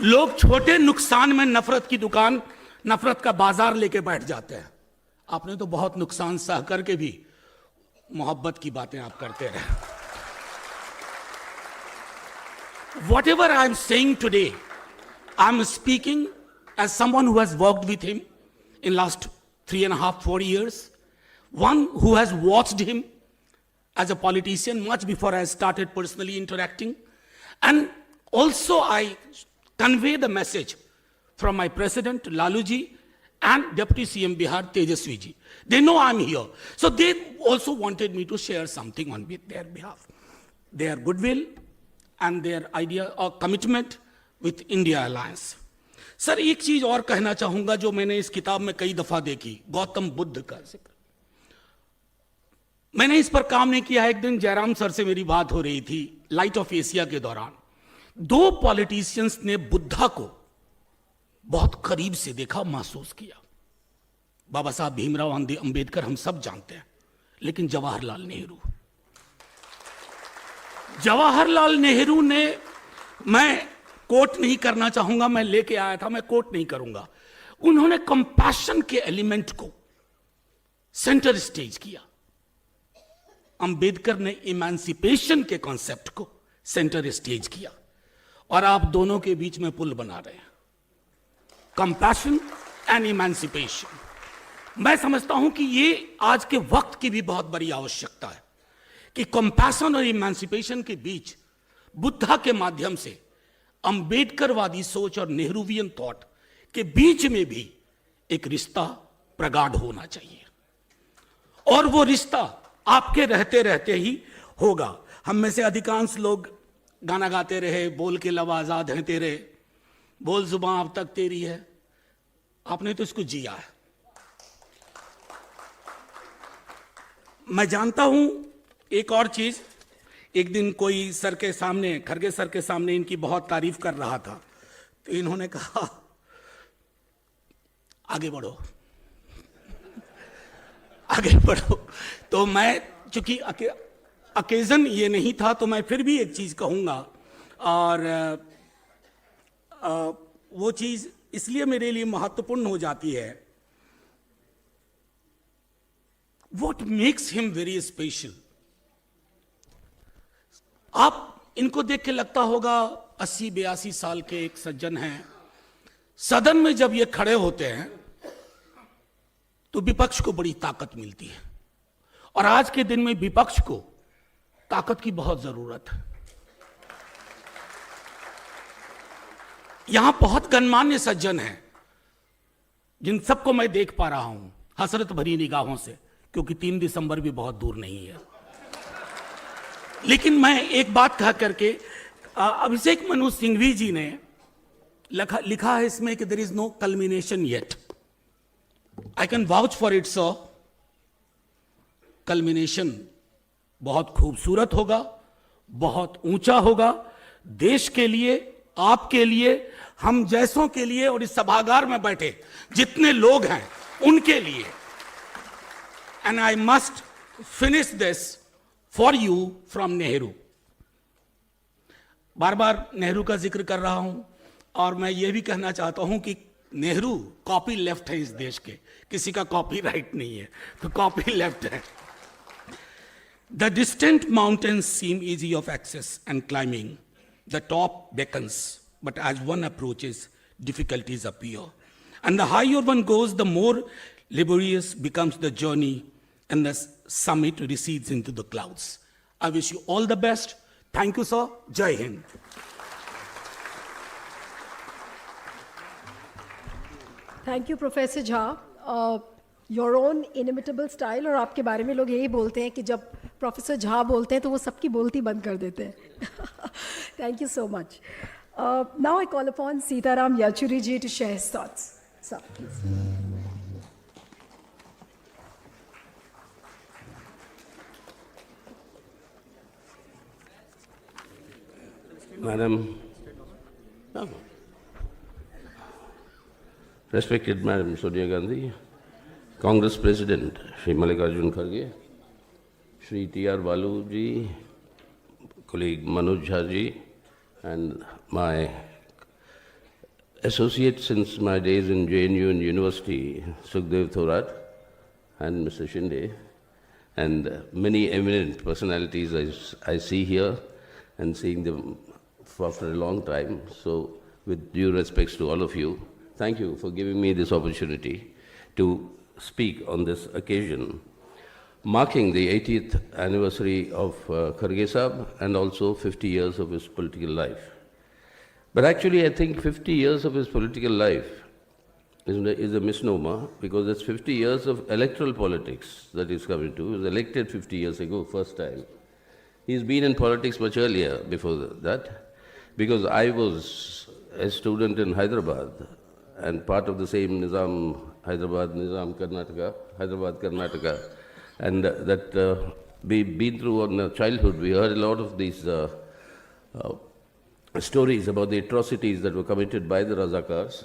लोग छोटे नुकसान में नफरत की दुकान, नफरत का बाजार लेके बैठ जाते हैं. आपने तो बहुत नुकसान सह करके भी मोहब्बत की बातें आप करते रहे. Whatever I am saying today, I am speaking as someone who has worked with him in last 3.5-4 years, one who has watched him as a politician much before I started personally interacting, and also I convey the message from my president Laluji and Deputy CM Bihar Tejaswi ji. They know I'm here, so they also wanted me to share something on their behalf, their goodwill and their idea or commitment with India Alliance. Sir एक चीज और कहना चाहूंगा जो मैंने इस किताब में कई दफा देखी, गौतम बुद्ध का जिक्र. मैंने इस पर काम नहीं किया. एक दिन जयराम सर से मेरी बात हो रही थी लाइट ऑफ एशिया के दौरान. 2 पॉलिटिशियंस ने बुद्धा को बहुत करीब से देखा, महसूस किया. बाबा साहब भीमराव अंबेडकर हम सब जानते हैं, लेकिन जवाहरलाल नेहरू ने, मैं कोट नहीं करना चाहूंगा, मैं लेके आया था, मैं कोट नहीं करूंगा, उन्होंने कंपैशन के एलिमेंट को सेंटर स्टेज किया. अंबेडकर ने इमेंसिपेशन के कॉन्सेप्ट को सेंटर स्टेज किया, और आप दोनों के बीच में पुल बना रहे हैं, कंपैशन एंड इमेंसिपेशन. मैं समझता हूं कि ये आज के वक्त की भी बहुत बड़ी आवश्यकता है कि कंपैशन और इमेंसिपेशन के बीच बुद्धा के माध्यम से अंबेडकरवादी सोच और नेहरूवियन थॉट के बीच में भी एक रिश्ता प्रगाढ़ होना चाहिए, और वो रिश्ता आपके रहते रहते ही होगा. हम में से अधिकांश लोग गाना गाते रहे, बोल के लब आजाद हैं तेरे, बोल जुबान अब तक तेरी है. आपने तो इसको जिया है. मैं जानता हूं एक और चीज, एक दिन कोई सर के सामने, खरगे सर के सामने इनकी बहुत तारीफ कर रहा था, तो इन्होंने कहा आगे बढ़ो आगे बढ़ो. तो मैं, चूंकि अकेजन ये नहीं था, तो मैं फिर भी एक चीज कहूंगा, और वो चीज इसलिए मेरे लिए महत्वपूर्ण हो जाती है. What makes him very special? आप इनको देख के लगता होगा 80-82 साल के एक सज्जन हैं। सदन में जब ये खड़े होते हैं तो विपक्ष को बड़ी ताकत मिलती है, और आज के दिन में विपक्ष को ताकत की बहुत जरूरत है। यहां बहुत गणमान्य सज्जन हैं जिन सबको मैं देख पा रहा हूं हसरत भरी निगाहों से, क्योंकि 3 दिसंबर भी बहुत दूर नहीं है। लेकिन मैं एक बात कह करके, अभिषेक मनु सिंघवी जी ने लिखा है इसमें कि there is no culmination yet. I can vouch for it sir. Culmination बहुत खूबसूरत होगा, बहुत ऊंचा होगा, देश के लिए, आपके लिए, हम जैसों के लिए, और इस सभागार में बैठे जितने लोग हैं उनके लिए। And I must finish this for you from Nehru. बार बार नेहरू का जिक्र कर रहा हूं, और मैं यह भी कहना चाहता हूं कि नेहरू कॉपी लेफ्ट है इस देश के, किसी का कॉपी राइट नहीं है, तो कॉपी लेफ्ट है। The distant mountains seem easy of access and climbing. The top beckons, but as one approaches, difficulties appear. And the higher one goes, the more laborious becomes the journey, and the summit recedes into the clouds. I wish you all the best. Thank you, sir. Jai Hind. Thank you professor Jha. Your own inimitable style, और आपके बारे में लोग यही बोलते हैं कि जब प्रोफेसर झा बोलते हैं तो वो सबकी बोलती बंद कर देते हैं। Thank you so much. Now I call upon Sitaram Yechury ji to share his thoughts. Sir please. Madam, respected Madam Sonia Gandhi, Congress President Shri Mallikarjun Kharge, Shri T.R. Balu ji, colleague Manoj Jha ji, and my associate since my days in JNU and University, Sukhdev Thorat, and Mr. Shinde, and many eminent personalities I see here, and seeing them after a long time. So, with due respects to all of you, thank you for giving me this opportunity to speak on this occasion, marking the 80th anniversary of Kharge Sahab and also 50 years of his political life. But actually, I think 50 years of his political life is a misnomer, because it's 50 years of electoral politics that he's coming to. He was elected 50 years ago, first time. He's been in politics much earlier before that, because I was a student in Hyderabad and part of the same Nizam, Hyderabad, Karnataka, and that we've been through on childhood. We heard a lot of these stories about the atrocities that were committed by the Razakars,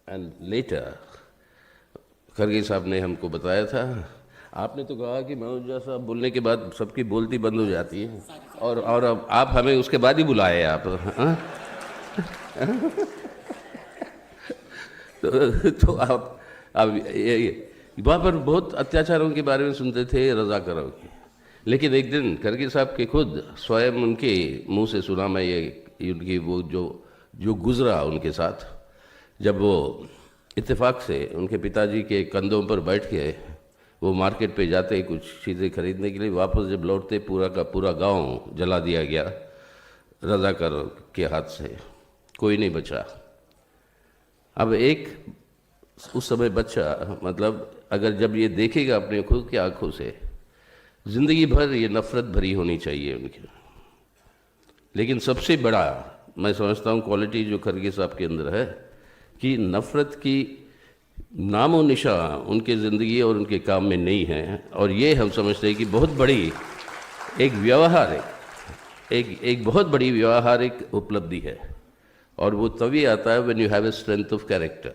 and later Kharge साहब ने हमको बताया था। आपने तो कहा कि मनोज साहब बोलने के बाद सबकी बोलती बंद हो जाती है, और अब आप हमें उसके बाद ही बुलाए आप। तो आप वहाँ पर बहुत अत्याचारों के बारे में सुनते थे, रज़ाकारों के, लेकिन एक दिन खरगे साहब के खुद स्वयं उनके मुंह से सुना मैं ये उनकी वो जो गुजरा उनके साथ, जब वो इत्तेफाक से उनके पिताजी के कंधों पर बैठ के वो मार्केट पे जाते कुछ चीज़ें खरीदने के लिए, वापस जब लौटते पूरा का पूरा गांव जला दिया गया रज़ाकार के हाथ से, कोई नहीं बचा। अब एक उस समय बच्चा, मतलब अगर जब ये देखेगा अपने खुद की आंखों से, ज़िंदगी भर ये नफ़रत भरी होनी चाहिए उनकी। लेकिन सबसे बड़ा मैं समझता हूँ क्वालिटी जो खरगे साहब के अंदर है कि नफ़रत की नामो निशा उनके ज़िंदगी और उनके काम में नहीं है, और ये हम समझते हैं कि बहुत बड़ी एक व्यवहारिक एक बहुत बड़ी व्यवहारिक उपलब्धि है, और वो तभी आता है when you have a strength of character,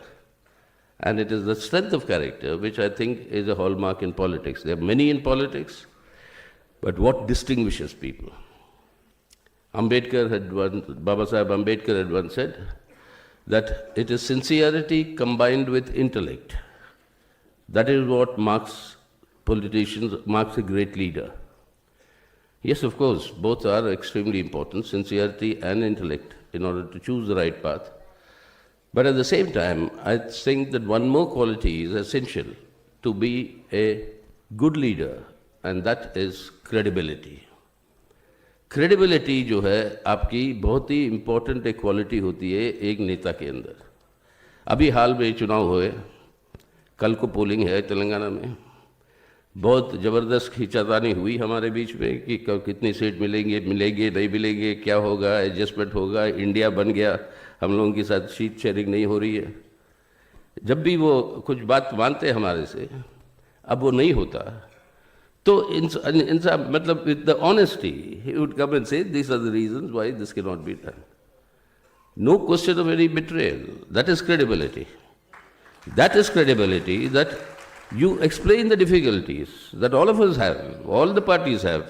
and it is the strength of character which I think is a hallmark in politics. There are many in politics, but what distinguishes people? Baba Sahib Ambedkar had once said that it is sincerity combined with intellect. That is what marks politicians, marks a great leader. Yes, of course, both are extremely important, sincerity and intellect, in order to choose the right path. But at the same time, I think that one more quality is essential to be a good leader, and that is credibility. Credibility जो है आपकी बहुत ही important एक quality होती है एक नेता के अंदर. अभी हाल में चुनाव हुए, कल को पोलिंग है तेलंगाना में. बहुत ज़बरदस्त खींचातानी हुई हमारे बीच में कि कितनी सीट मिलेंगे नहीं मिलेंगे, क्या होगा, एडजस्टमेंट होगा, इंडिया बन गया, हम लोगों के साथ सीट शेयरिंग नहीं हो रही है. जब भी वो कुछ बात मानते हैं हमारे से, अब वो नहीं होता, तो इंसान मतलब with the honesty he would come and say this are the reasons why this can not be done. No question of any betrayal. That is credibility. That is credibility, that you explain the difficulties that all of us have, all the parties have.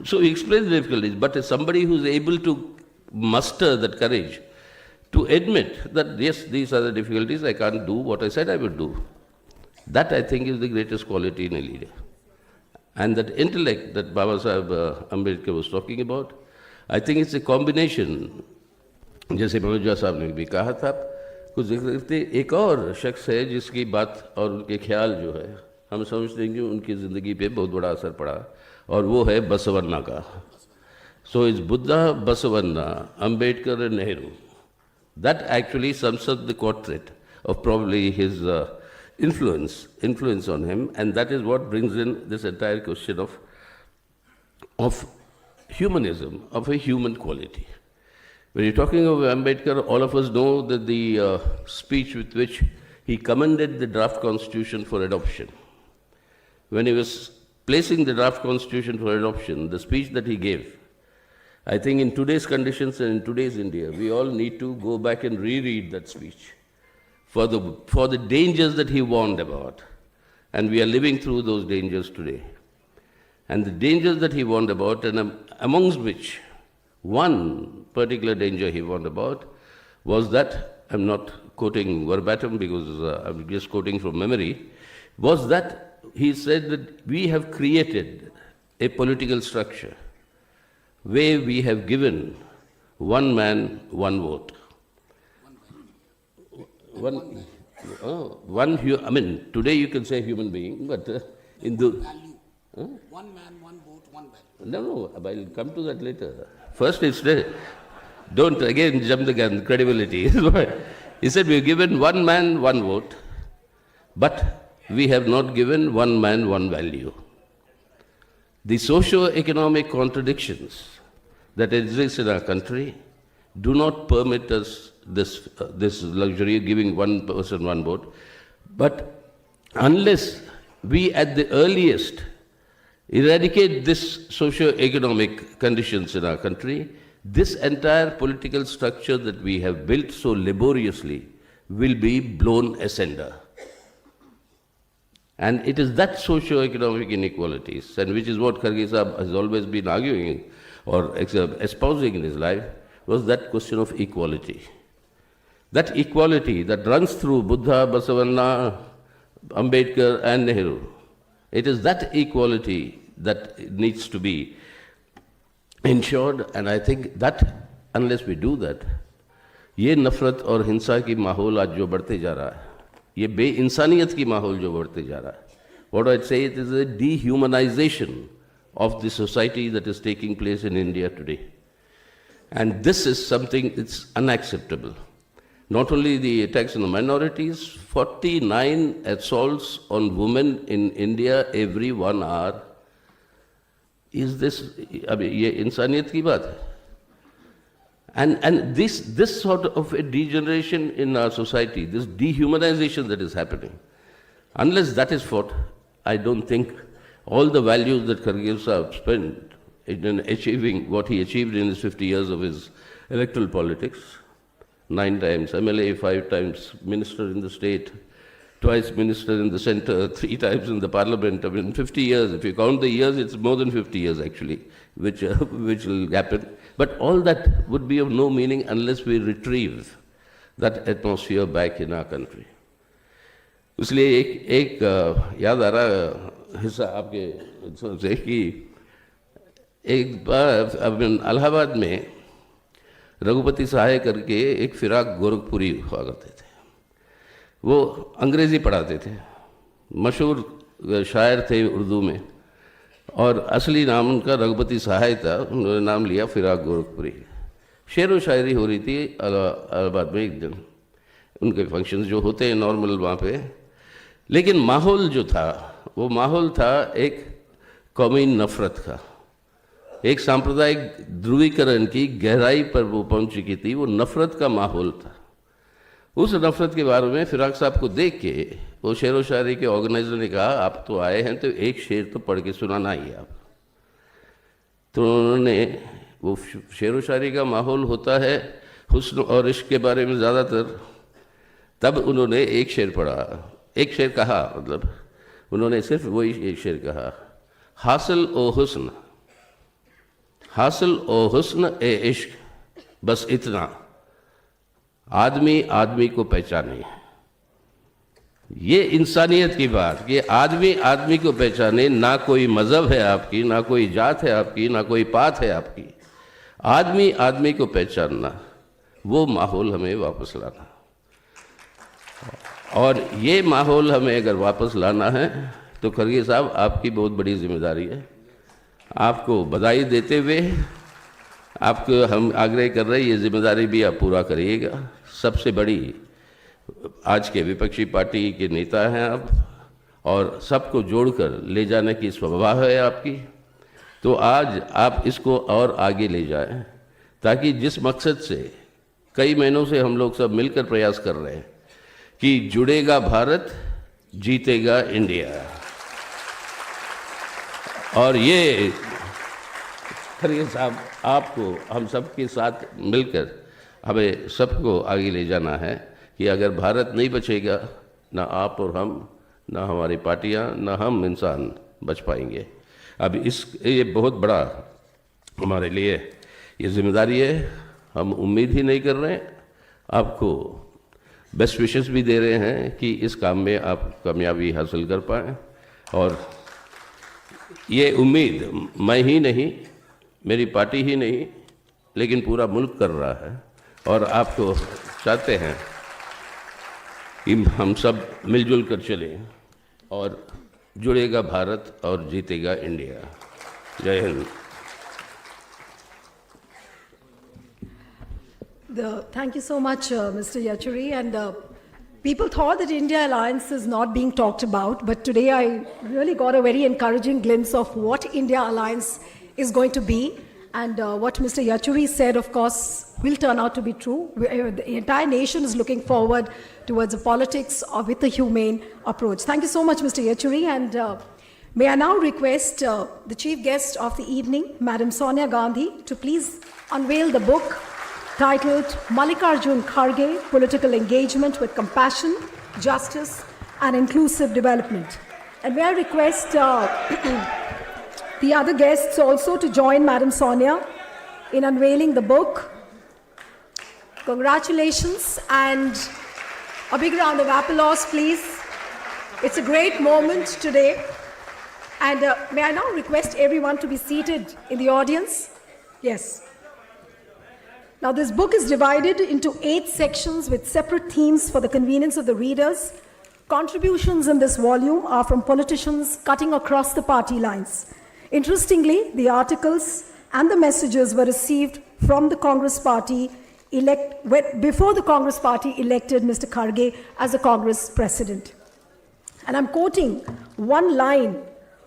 So you explain the difficulties, but as somebody who is able to muster that courage to admit that yes, these are the difficulties, I can't do what I said I would do. That I think is the greatest quality in a leader. And that intellect that Baba Sahib Ambedkar was talking about, I think it's a combination. जैसे मनोजा साहब ने भी कहा था, कुछ देखते एक और शख्स है जिसकी बात और उनके ख्याल जो है हम समझते हैं कि उनकी ज़िंदगी पे बहुत बड़ा असर पड़ा, और वो है बसवन्ना का. So it's Buddha, Basavanna, Ambedkar and Nehru. That actually sums up the quartet of probably his influence on him, and that is what brings in this entire question of humanism, of a human quality. When you're talking of Ambedkar, all of us know that the speech with which he commended the draft constitution for adoption. When he was placing the draft constitution for adoption, the speech that he gave, I think in today's conditions and in today's India, we all need to go back and reread that speech for the dangers that he warned about. And we are living through those dangers today. And the dangers that he warned about, and amongst which one particular danger he warned about was that, I'm not quoting verbatim because I'm just quoting from memory, was that he said that we have created a political structure where we have given one man, one vote. I mean, today you can say human being, but in the... One man, one vote, one value. No, I'll come to that later. First, it's don't again jump the gun, credibility. He said we've given one man, one vote, but we have not given one man, one value. The socio-economic contradictions that exist in our country do not permit us this luxury of giving one person, one vote. But unless we at the earliest eradicate this socio-economic conditions in our country, this entire political structure that we have built so laboriously will be blown asunder. And it is that socio-economic inequalities, and which is what Kharge Sahib has always been arguing or espousing in his life, was that question of equality. That equality that runs through Buddha, Basavanna, Ambedkar and Nehru. It is that equality that needs to be ensured, and I think that unless we do that, ये नफरत और हिंसा की माहौल आज जो बढ़ते जा रहा है, ये बेइंसानियत की माहौल जो बढ़ते जा रहा है, what I'd say it is a dehumanization of the society that is taking place in India today. And this is something that's unacceptable. Not only the attacks on the minorities, 49 assaults on women in India every 1 hour. Is this, I mean, ये इंसानियत की बात है? And this sort of a degeneration in our society, this dehumanization that is happening, unless that is fought, I don't think all the values that Kharge Sahib spent in achieving what he achieved in his 50 years of his electoral politics, 9 times MLA, 5 times minister in the state, twice minister in the center, 3 times in the parliament. I mean, 50 years, if you count the years, it's more than 50 years actually, which will happen. But all that would be of no meaning unless we retrieve that atmosphere back in our country. इसलिए एक याद आ रहा हिस्सा आपके से कि एक बार अब इलाहाबाद में रघुपति सहाय करके एक फिराक गोरखपुरी हुआ करते थे। वो अंग्रेज़ी पढ़ाते थे, मशहूर शायर थे उर्दू में, और असली नाम उनका रघुपति सहाय था। उन्होंने नाम लिया फिराक गोरखपुरी। शेर व शायरी हो रही थी इलाहाबाद में एक दिन, उनके फंक्शंस जो होते हैं नॉर्मल वहाँ पे, लेकिन माहौल जो था वो माहौल था एक कौमी नफ़रत का, एक सांप्रदायिक ध्रुवीकरण की गहराई पर वो पहुँच चुकी थी। वो नफ़रत का माहौल था। उस नफ़रत के बारे में फिराक साहब को देख के वो शेर व शायरी के ऑर्गेनाइजर ने कहा, आप तो आए हैं तो एक शेर तो पढ़ के सुनाना ही है आप। तो उन्होंने, वो शेर व शायरी का माहौल होता है हुस्न और इश्क के बारे में ज़्यादातर, तब उन्होंने एक शेर पढ़ा, एक शेर कहा, मतलब उन्होंने सिर्फ वही एक शेर कहा, हासिल ओ हुस्न, हासिल ओ हुस्न ए इश्क, बस इतना, आदमी आदमी को पहचाने। ये इंसानियत की बात कि आदमी आदमी को पहचाने, ना कोई मज़हब है आपकी, ना कोई जात है आपकी, ना कोई पात है आपकी, आदमी आदमी को पहचानना, वो माहौल हमें वापस लाना। और ये माहौल हमें अगर वापस लाना है तो खरगे साहब आपकी बहुत बड़ी जिम्मेदारी है। आपको बधाई देते हुए आपको हम आग्रह कर रहे हैं, ये जिम्मेदारी भी आप पूरा करिएगा। सबसे बड़ी आज के विपक्षी पार्टी के नेता हैं आप, और सबको जोड़कर ले जाने की स्वभाव है आपकी। तो आज आप इसको और आगे ले जाएं, ताकि जिस मकसद से कई महीनों से हम लोग सब मिलकर प्रयास कर रहे हैं कि जुड़ेगा भारत, जीतेगा इंडिया, और ये खरगे साहब आपको हम सबके साथ मिलकर हमें सबको आगे ले जाना है कि अगर भारत नहीं बचेगा, ना आप और हम, ना हमारी पार्टियां, ना हम इंसान बच पाएंगे। अब ये बहुत बड़ा हमारे लिए ये जिम्मेदारी है। हम उम्मीद ही नहीं कर रहे हैं, आपको बेस्ट विशेस भी दे रहे हैं कि इस काम में आप कामयाबी हासिल कर पाएँ। और ये उम्मीद मैं ही नहीं, मेरी पार्टी ही नहीं, लेकिन पूरा मुल्क कर रहा है, और आपको चाहते हैं कि हम सब मिलजुल कर चलें, और जुड़ेगा भारत और जीतेगा इंडिया। जय Hind. Thank you so much, Mr. Yachuri. And people thought that India Alliance is not being talked about, but today I really got a very encouraging glimpse of what India Alliance is going to be. And what Mr. Yachuri said, of course, will turn out to be true. The entire nation is looking forward towards a politics with a humane approach. Thank you so much, Mr. Yachuri. And may I now request the chief guest of the evening, Madam Sonia Gandhi, to please unveil the book titled Mallikarjun Kharge, Political Engagement with Compassion, Justice and Inclusive Development. And may I request the other guests also to join Madam Sonia in unveiling the book. Congratulations, and a big round of applause, please. It's a great moment today. And may I now request everyone to be seated in the audience? Yes. Now, this book is divided into 8 sections with separate themes for the convenience of the readers. Contributions in this volume are from politicians cutting across the party lines. Interestingly, the articles and the messages were received from the Congress party before the Congress party elected Mr. Kharge as a Congress president. And I'm quoting one line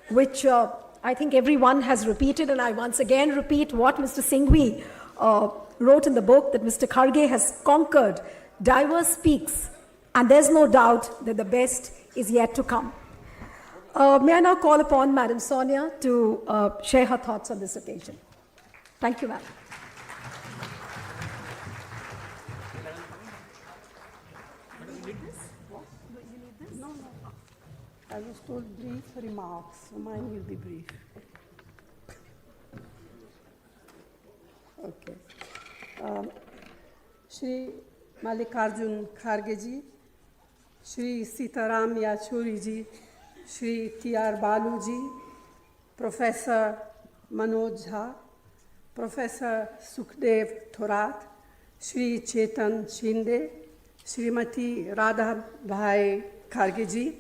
which I think everyone has repeated, and I once again repeat what Mr. Singhvi wrote in the book, that Mr. Kharge has conquered diverse peaks, and there's no doubt that the best is yet to come. May I now call upon Madam Sonia to share her thoughts on this occasion. Thank you, Madam. I was told brief remarks, so mine will be brief. Okay. Shri Mallikarjun खड़गे जी, श्री सीताराम येचुरी जी, Shri T.R. बालू जी, professor Manoj Jha, Professor Sukhdev Thorat, Shri Chetan Shinde, Srimati Radha Bhai Khargeji,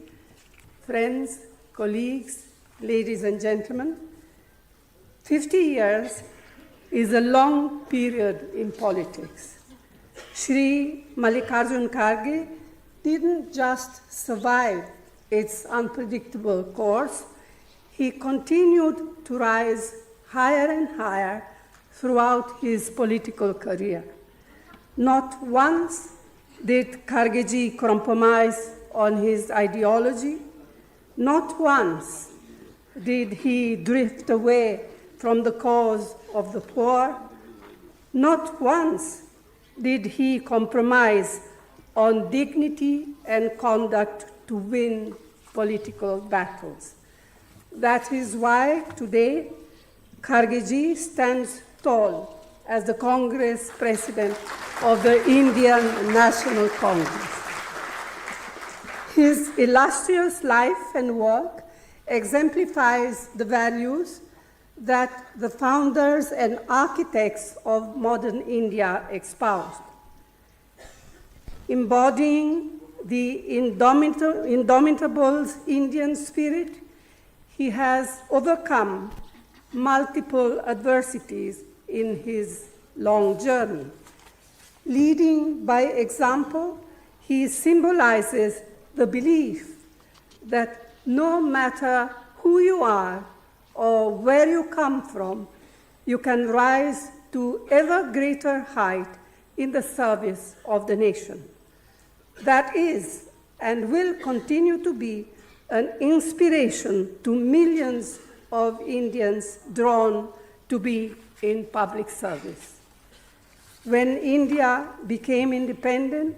friends, colleagues, ladies and gentlemen, 50 years is a long period in politics. Shri Mallikarjun Kharge didn't just survive its unpredictable course, he continued to rise higher and higher throughout his political career. Not once did Khargeji compromise on his ideology. Not once did he drift away from the cause of the poor. Not once did he compromise on dignity and conduct to win political battles. That is why today Khargeji stands tall as the Congress President of the Indian National Congress. His illustrious life and work exemplifies the values that the founders and architects of modern India espoused. Embodying the indomitable Indian spirit, he has overcome multiple adversities in his long journey. Leading by example, he symbolizes the belief that no matter who you are or where you come from, you can rise to ever greater height in the service of the nation. That is and will continue to be an inspiration to millions of Indians drawn to be in public service. When India became independent,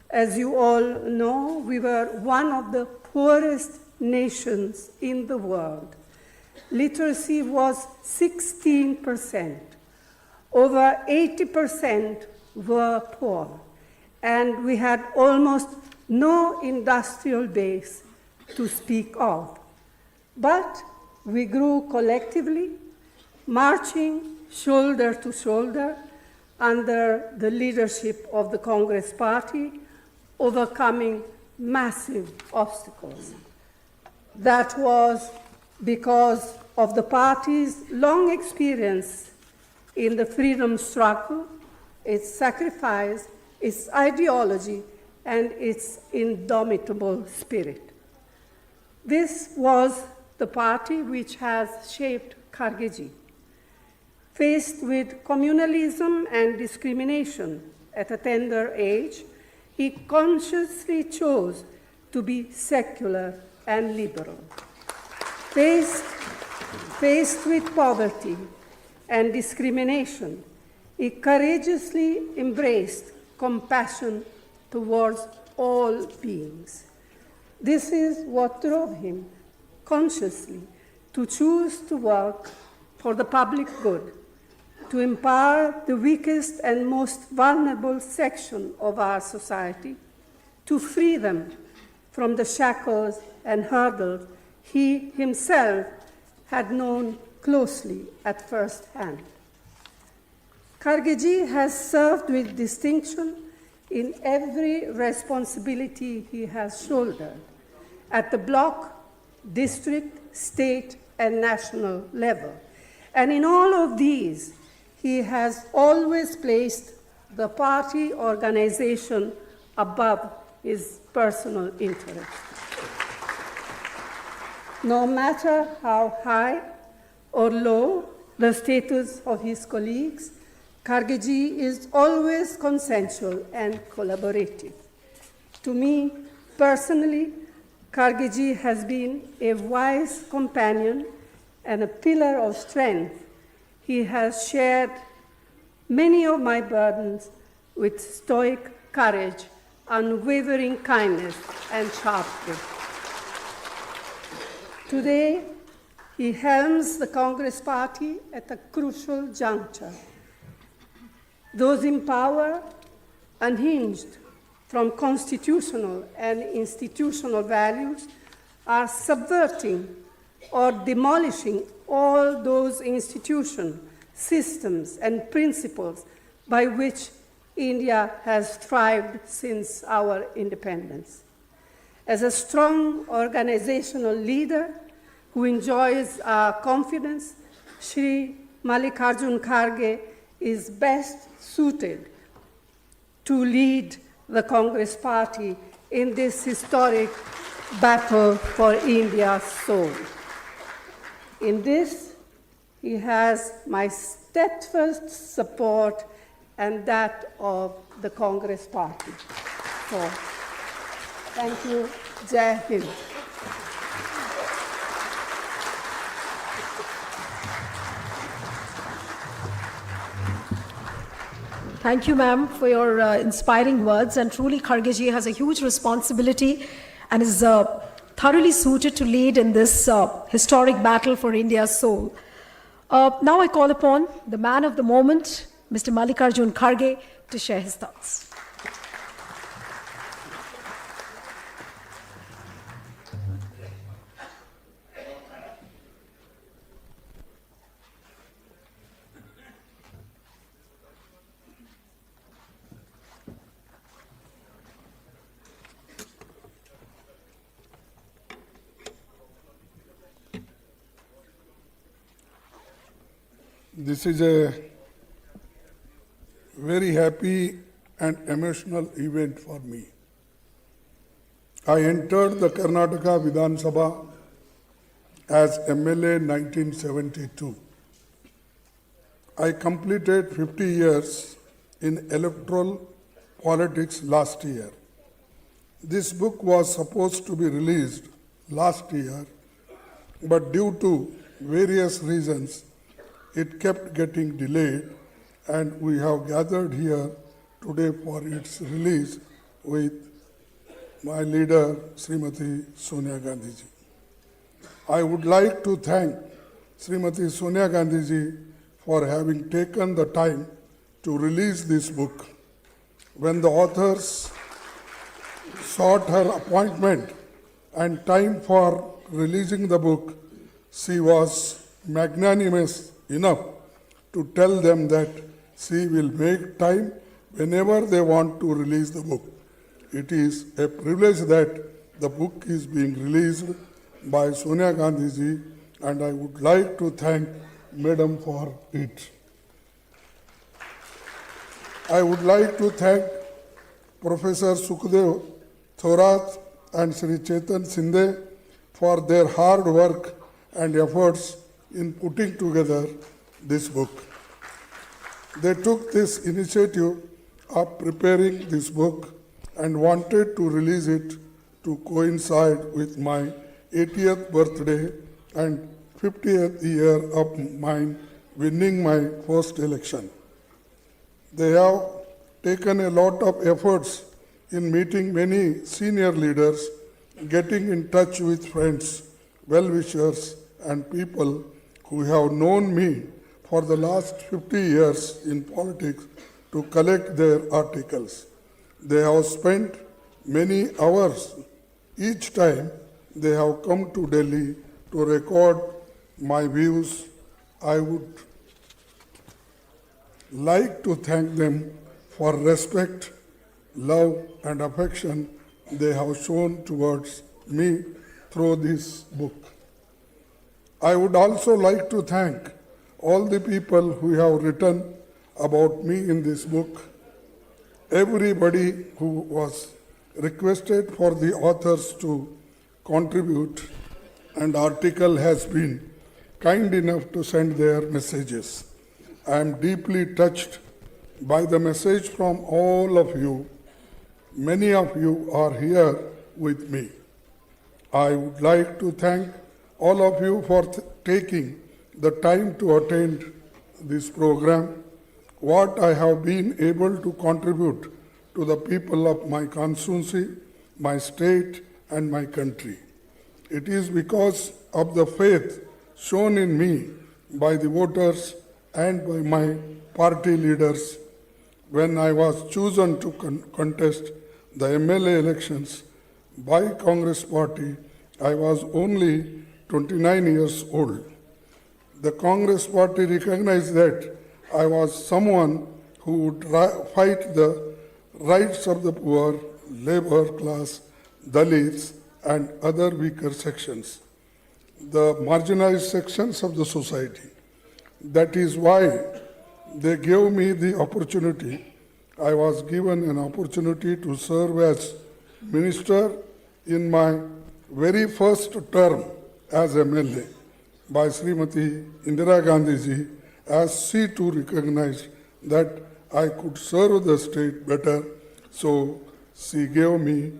as you all know, we were one of the poorest nations in the world. Literacy was 16%. Over 80% were poor, and we had almost no industrial base to speak of. But we grew collectively, marching shoulder to shoulder under the leadership of the Congress Party, overcoming massive obstacles. That was because of the party's long experience in the freedom struggle, its sacrifice, its ideology, and its indomitable spirit. This was the party which has shaped Khargeji. Faced with communalism and discrimination at a tender age, he consciously chose to be secular and liberal. Faced with poverty and discrimination, he courageously embraced compassion towards all beings. This is what drove him consciously to choose to work for the public good, to empower the weakest and most vulnerable section of our society, to free them from the shackles and hurdles he himself had known closely at first hand. Khargeji has served with distinction in every responsibility he has shouldered at the block, district, state, and national level. And in all of these, he has always placed the party organization above his personal interest. No matter how high or low the status of his colleagues, Khargeji is always consensual and collaborative. To me, personally, Khargeji has been a wise companion and a pillar of strength. He has shared many of my burdens with stoic courage, unwavering kindness, and sharp wit. Today, he helms the Congress Party at a crucial juncture. Those in power, unhinged from constitutional and institutional values, are subverting or demolishing all those institutions, systems, and principles by which India has thrived since our independence. As a strong organizational leader who enjoys our confidence, Shri Mallikarjun Kharge is best suited to lead the Congress Party in this historic battle for India's soul. In this, he has my steadfast support and that of the Congress Party. So, thank you. Jai Hind. Thank you, ma'am, for your inspiring words. And truly, Kharge ji has a huge responsibility and is thoroughly suited to lead in this historic battle for India's soul. Now I call upon the man of the moment, Mr. Mallikarjun Kharge, to share his thoughts. This is a very happy and emotional event for me. I entered the Karnataka Vidhan Sabha as MLA 1972. I completed 50 years in electoral politics last year. This book was supposed to be released last year, but due to various reasons, it kept getting delayed, and we have gathered here today for its release with my leader, Srimati Sonia Gandhi ji. I would like to thank Srimati Sonia Gandhi ji for having taken the time to release this book. When the authors sought her appointment and time for releasing the book, she was magnanimous enough to tell them that she will make time whenever they want to release the book. It is a privilege that the book is being released by Sonia Gandhi ji, and I would like to thank Madam for it. I would like to thank Professor Sukhdev Thorat and Sri Chetan Shinde for their hard work and efforts in putting together this book. They took this initiative of preparing this book and wanted to release it to coincide with my 80th birthday and 50th year of mine winning my first election. They have taken a lot of efforts in meeting many senior leaders, getting in touch with friends, well-wishers, and people who have known me for the last 50 years in politics to collect their articles. They have spent many hours each time they have come to Delhi to record my views. I would like to thank them for respect, love, and affection they have shown towards me through this book. I would also like to thank all the people who have written about me in this book, everybody who was requested for the authors to contribute, and article has been kind enough to send their messages. I am deeply touched by the message from all of you. Many of you are here with me. I would like to thank all of you for taking the time to attend this program. What I have been able to contribute to the people of my constituency, my state, and my country. It is because of the faith shown in me by the voters and by my party leaders. When I was chosen to contest the MLA elections by Congress Party, I was only 29 years old. The Congress Party recognized that I was someone who would fight the rights of the poor, labor class, Dalits, and other weaker sections, the marginalized sections of the society. That is why they gave me the opportunity. I was given an opportunity to serve as minister in my very first term as MLA by Srimati Indira Gandhi ji, as she too recognized that I could serve the state better, so she gave me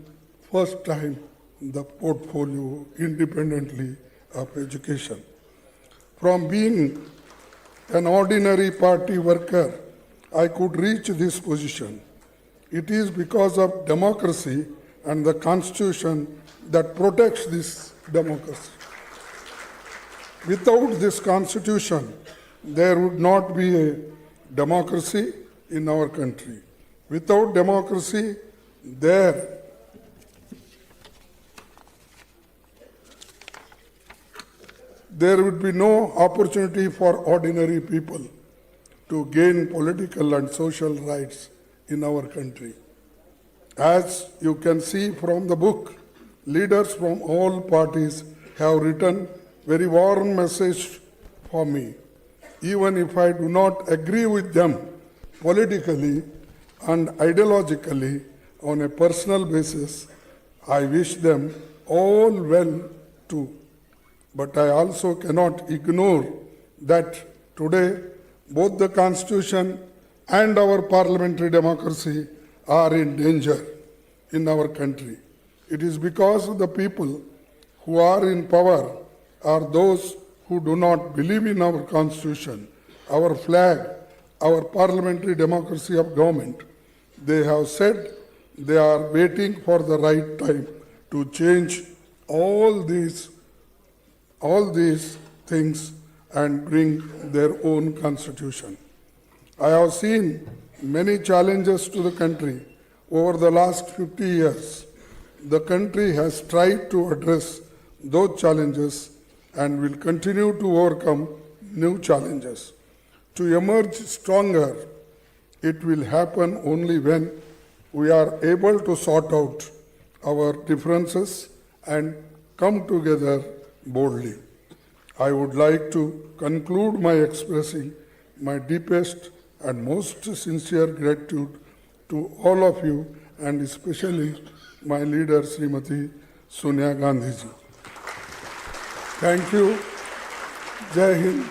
first time the portfolio independently of education. From being an ordinary party worker, I could reach this position. It is because of democracy and the Constitution that protects this democracy. Without this Constitution, there would not be a democracy in our country. Without democracy, there would be no opportunity for ordinary people to gain political and social rights in our country. As you can see from the book, leaders from all parties have written very warm message for me. Even if I do not agree with them politically and ideologically on a personal basis, I wish them all well too. But I also cannot ignore that today both the Constitution and our parliamentary democracy are in danger in our country. It is because the people who are in power are those who do not believe in our Constitution, our flag, our parliamentary democracy of government. They have said they are waiting for the right time to change all these things and bring their own constitution. I have seen many challenges to the country over the last 50 years. The country has tried to address those challenges and will continue to overcome new challenges. To emerge stronger, it will happen only when we are able to sort out our differences and come together boldly. I would like to conclude by expressing my deepest and most sincere gratitude to all of you, and especially my leader, Srimati Sonia Gandhi ji. Thank you. Jai Hind.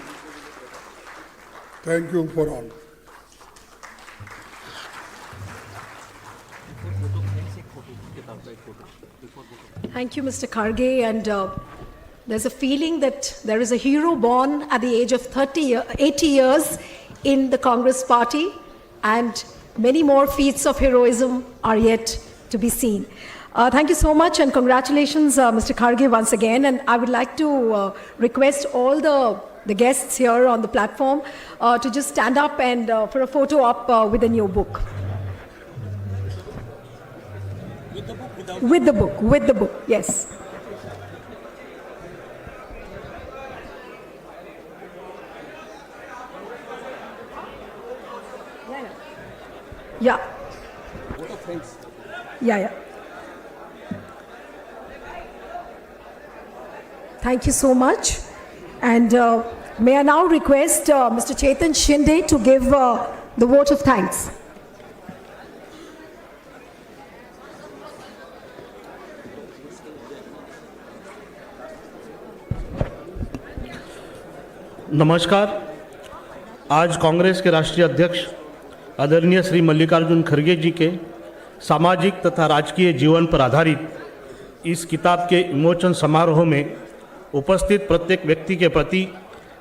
Thank you for all. Thank you, Mr. Kharge. And there's a feeling that there is a hero born at the age of 80 years in the Congress Party, and many more feats of heroism are yet to be seen. Thank you so much, and congratulations, Mr. Kharge, once again. And I would like to request all the guests here on the platform to just stand up and for a photo op with the new book. With the book, yes. Yeah. Yeah. Thank you so much. And may I now request Mr. Chetan Shinde to give the vote of thanks. नमस्कार। आज कांग्रेस के राष्ट्रीय अध्यक्ष आदरणीय श्री मल्लिकार्जुन खड़गे जी के सामाजिक तथा राजकीय जीवन पर आधारित इस किताब के विमोचन समारोह में उपस्थित प्रत्येक व्यक्ति के प्रति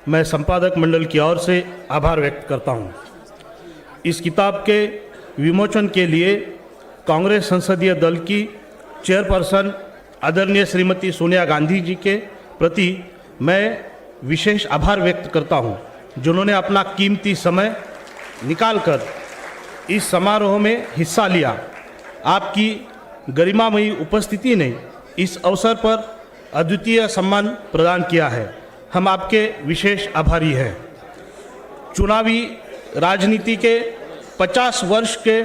मैं संपादक मंडल की ओर से आभार व्यक्त करता हूं। इस किताब के विमोचन के लिए कांग्रेस संसदीय दल की चेयरपर्सन आदरणीय श्रीमती सोनिया गांधी जी के प्रति मैं विशेष आभार व्यक्त करता हूं, जिन्होंने अपना कीमती समय निकालकर इस समारोह में हिस्सा लिया। आपकी गरिमामयी उपस्थिति ने इस अवसर पर अद्वितीय सम्मान प्रदान किया है। हम आपके विशेष आभारी हैं। चुनावी राजनीति के 50 वर्ष के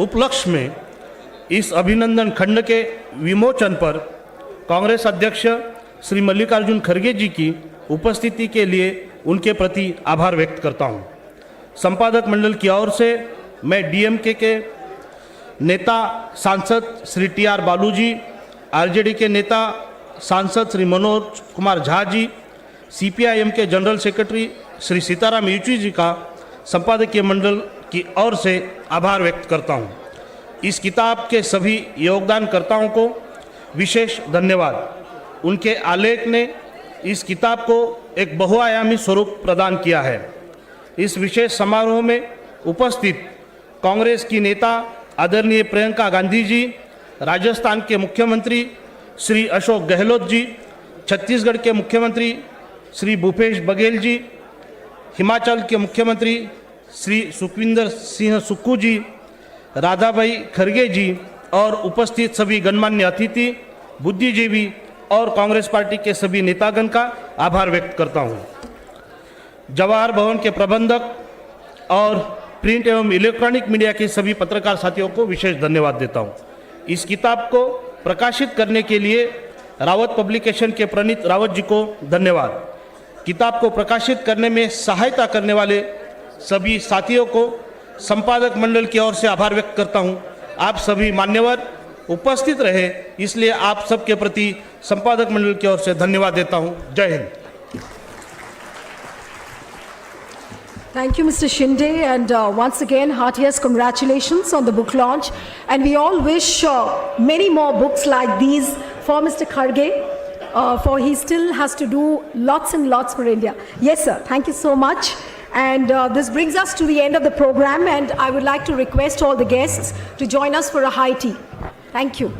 उपलक्ष्य में इस अभिनंदन खंड के विमोचन पर कांग्रेस अध्यक्ष श्री मल्लिकार्जुन खड़गे जी की उपस्थिति के लिए उनके प्रति आभार व्यक्त करता हूं। संपादक मंडल की ओर से मैं डीएमके के नेता सांसद श्री टीआर बालू जी, आरजेडी के नेता सांसद श्री मनोज कुमार झा जी, सीपीआईएम के जनरल सेक्रेटरी श्री सीताराम येचुरी जी का संपादकीय मंडल की ओर से आभार व्यक्त करता हूं। इस किताब के सभी योगदानकर्ताओं को विशेष धन्यवाद। उनके आलेख ने इस किताब को एक बहुआयामी स्वरूप प्रदान किया है। इस विशेष समारोह में उपस्थित कांग्रेस की नेता आदरणीय प्रियंका गांधी जी, राजस्थान के मुख्यमंत्री श्री अशोक गहलोत जी, छत्तीसगढ़ के मुख्यमंत्री श्री भूपेश बघेल जी, हिमाचल के मुख्यमंत्री श्री सुखविंदर सिंह सुक्खू जी, राधाभाई खड़गे जी और उपस्थित सभी गणमान्य अतिथि, बुद्धिजीवी और कांग्रेस पार्टी के सभी नेतागण का आभार व्यक्त करता हूं। जवाहर भवन के प्रबंधक और प्रिंट एवं इलेक्ट्रॉनिक मीडिया के सभी पत्रकार साथियों को विशेष धन्यवाद देता हूं। इस किताब को प्रकाशित करने के लिए रावत पब्लिकेशन के प्रणीत रावत जी को धन्यवाद। किताब को प्रकाशित करने में सहायता करने वाले सभी साथियों को संपादक मंडल की ओर से आभार व्यक्त करता हूं। आप सभी मान्यवर उपस्थित रहे, इसलिए आप सबके प्रति संपादक मंडल की ओर से धन्यवाद देता हूं। जय Hind. Thank you, Mr. Shinde, and once again, heartiest congratulations on the book launch. And we all wish many more books like these for Mr. Khadge, for he still has to do lots and lots for India. Yes, sir. Thank you so much. And this brings us to the end of the program, and I would like to request all the guests to join us for a high tea. Thank you.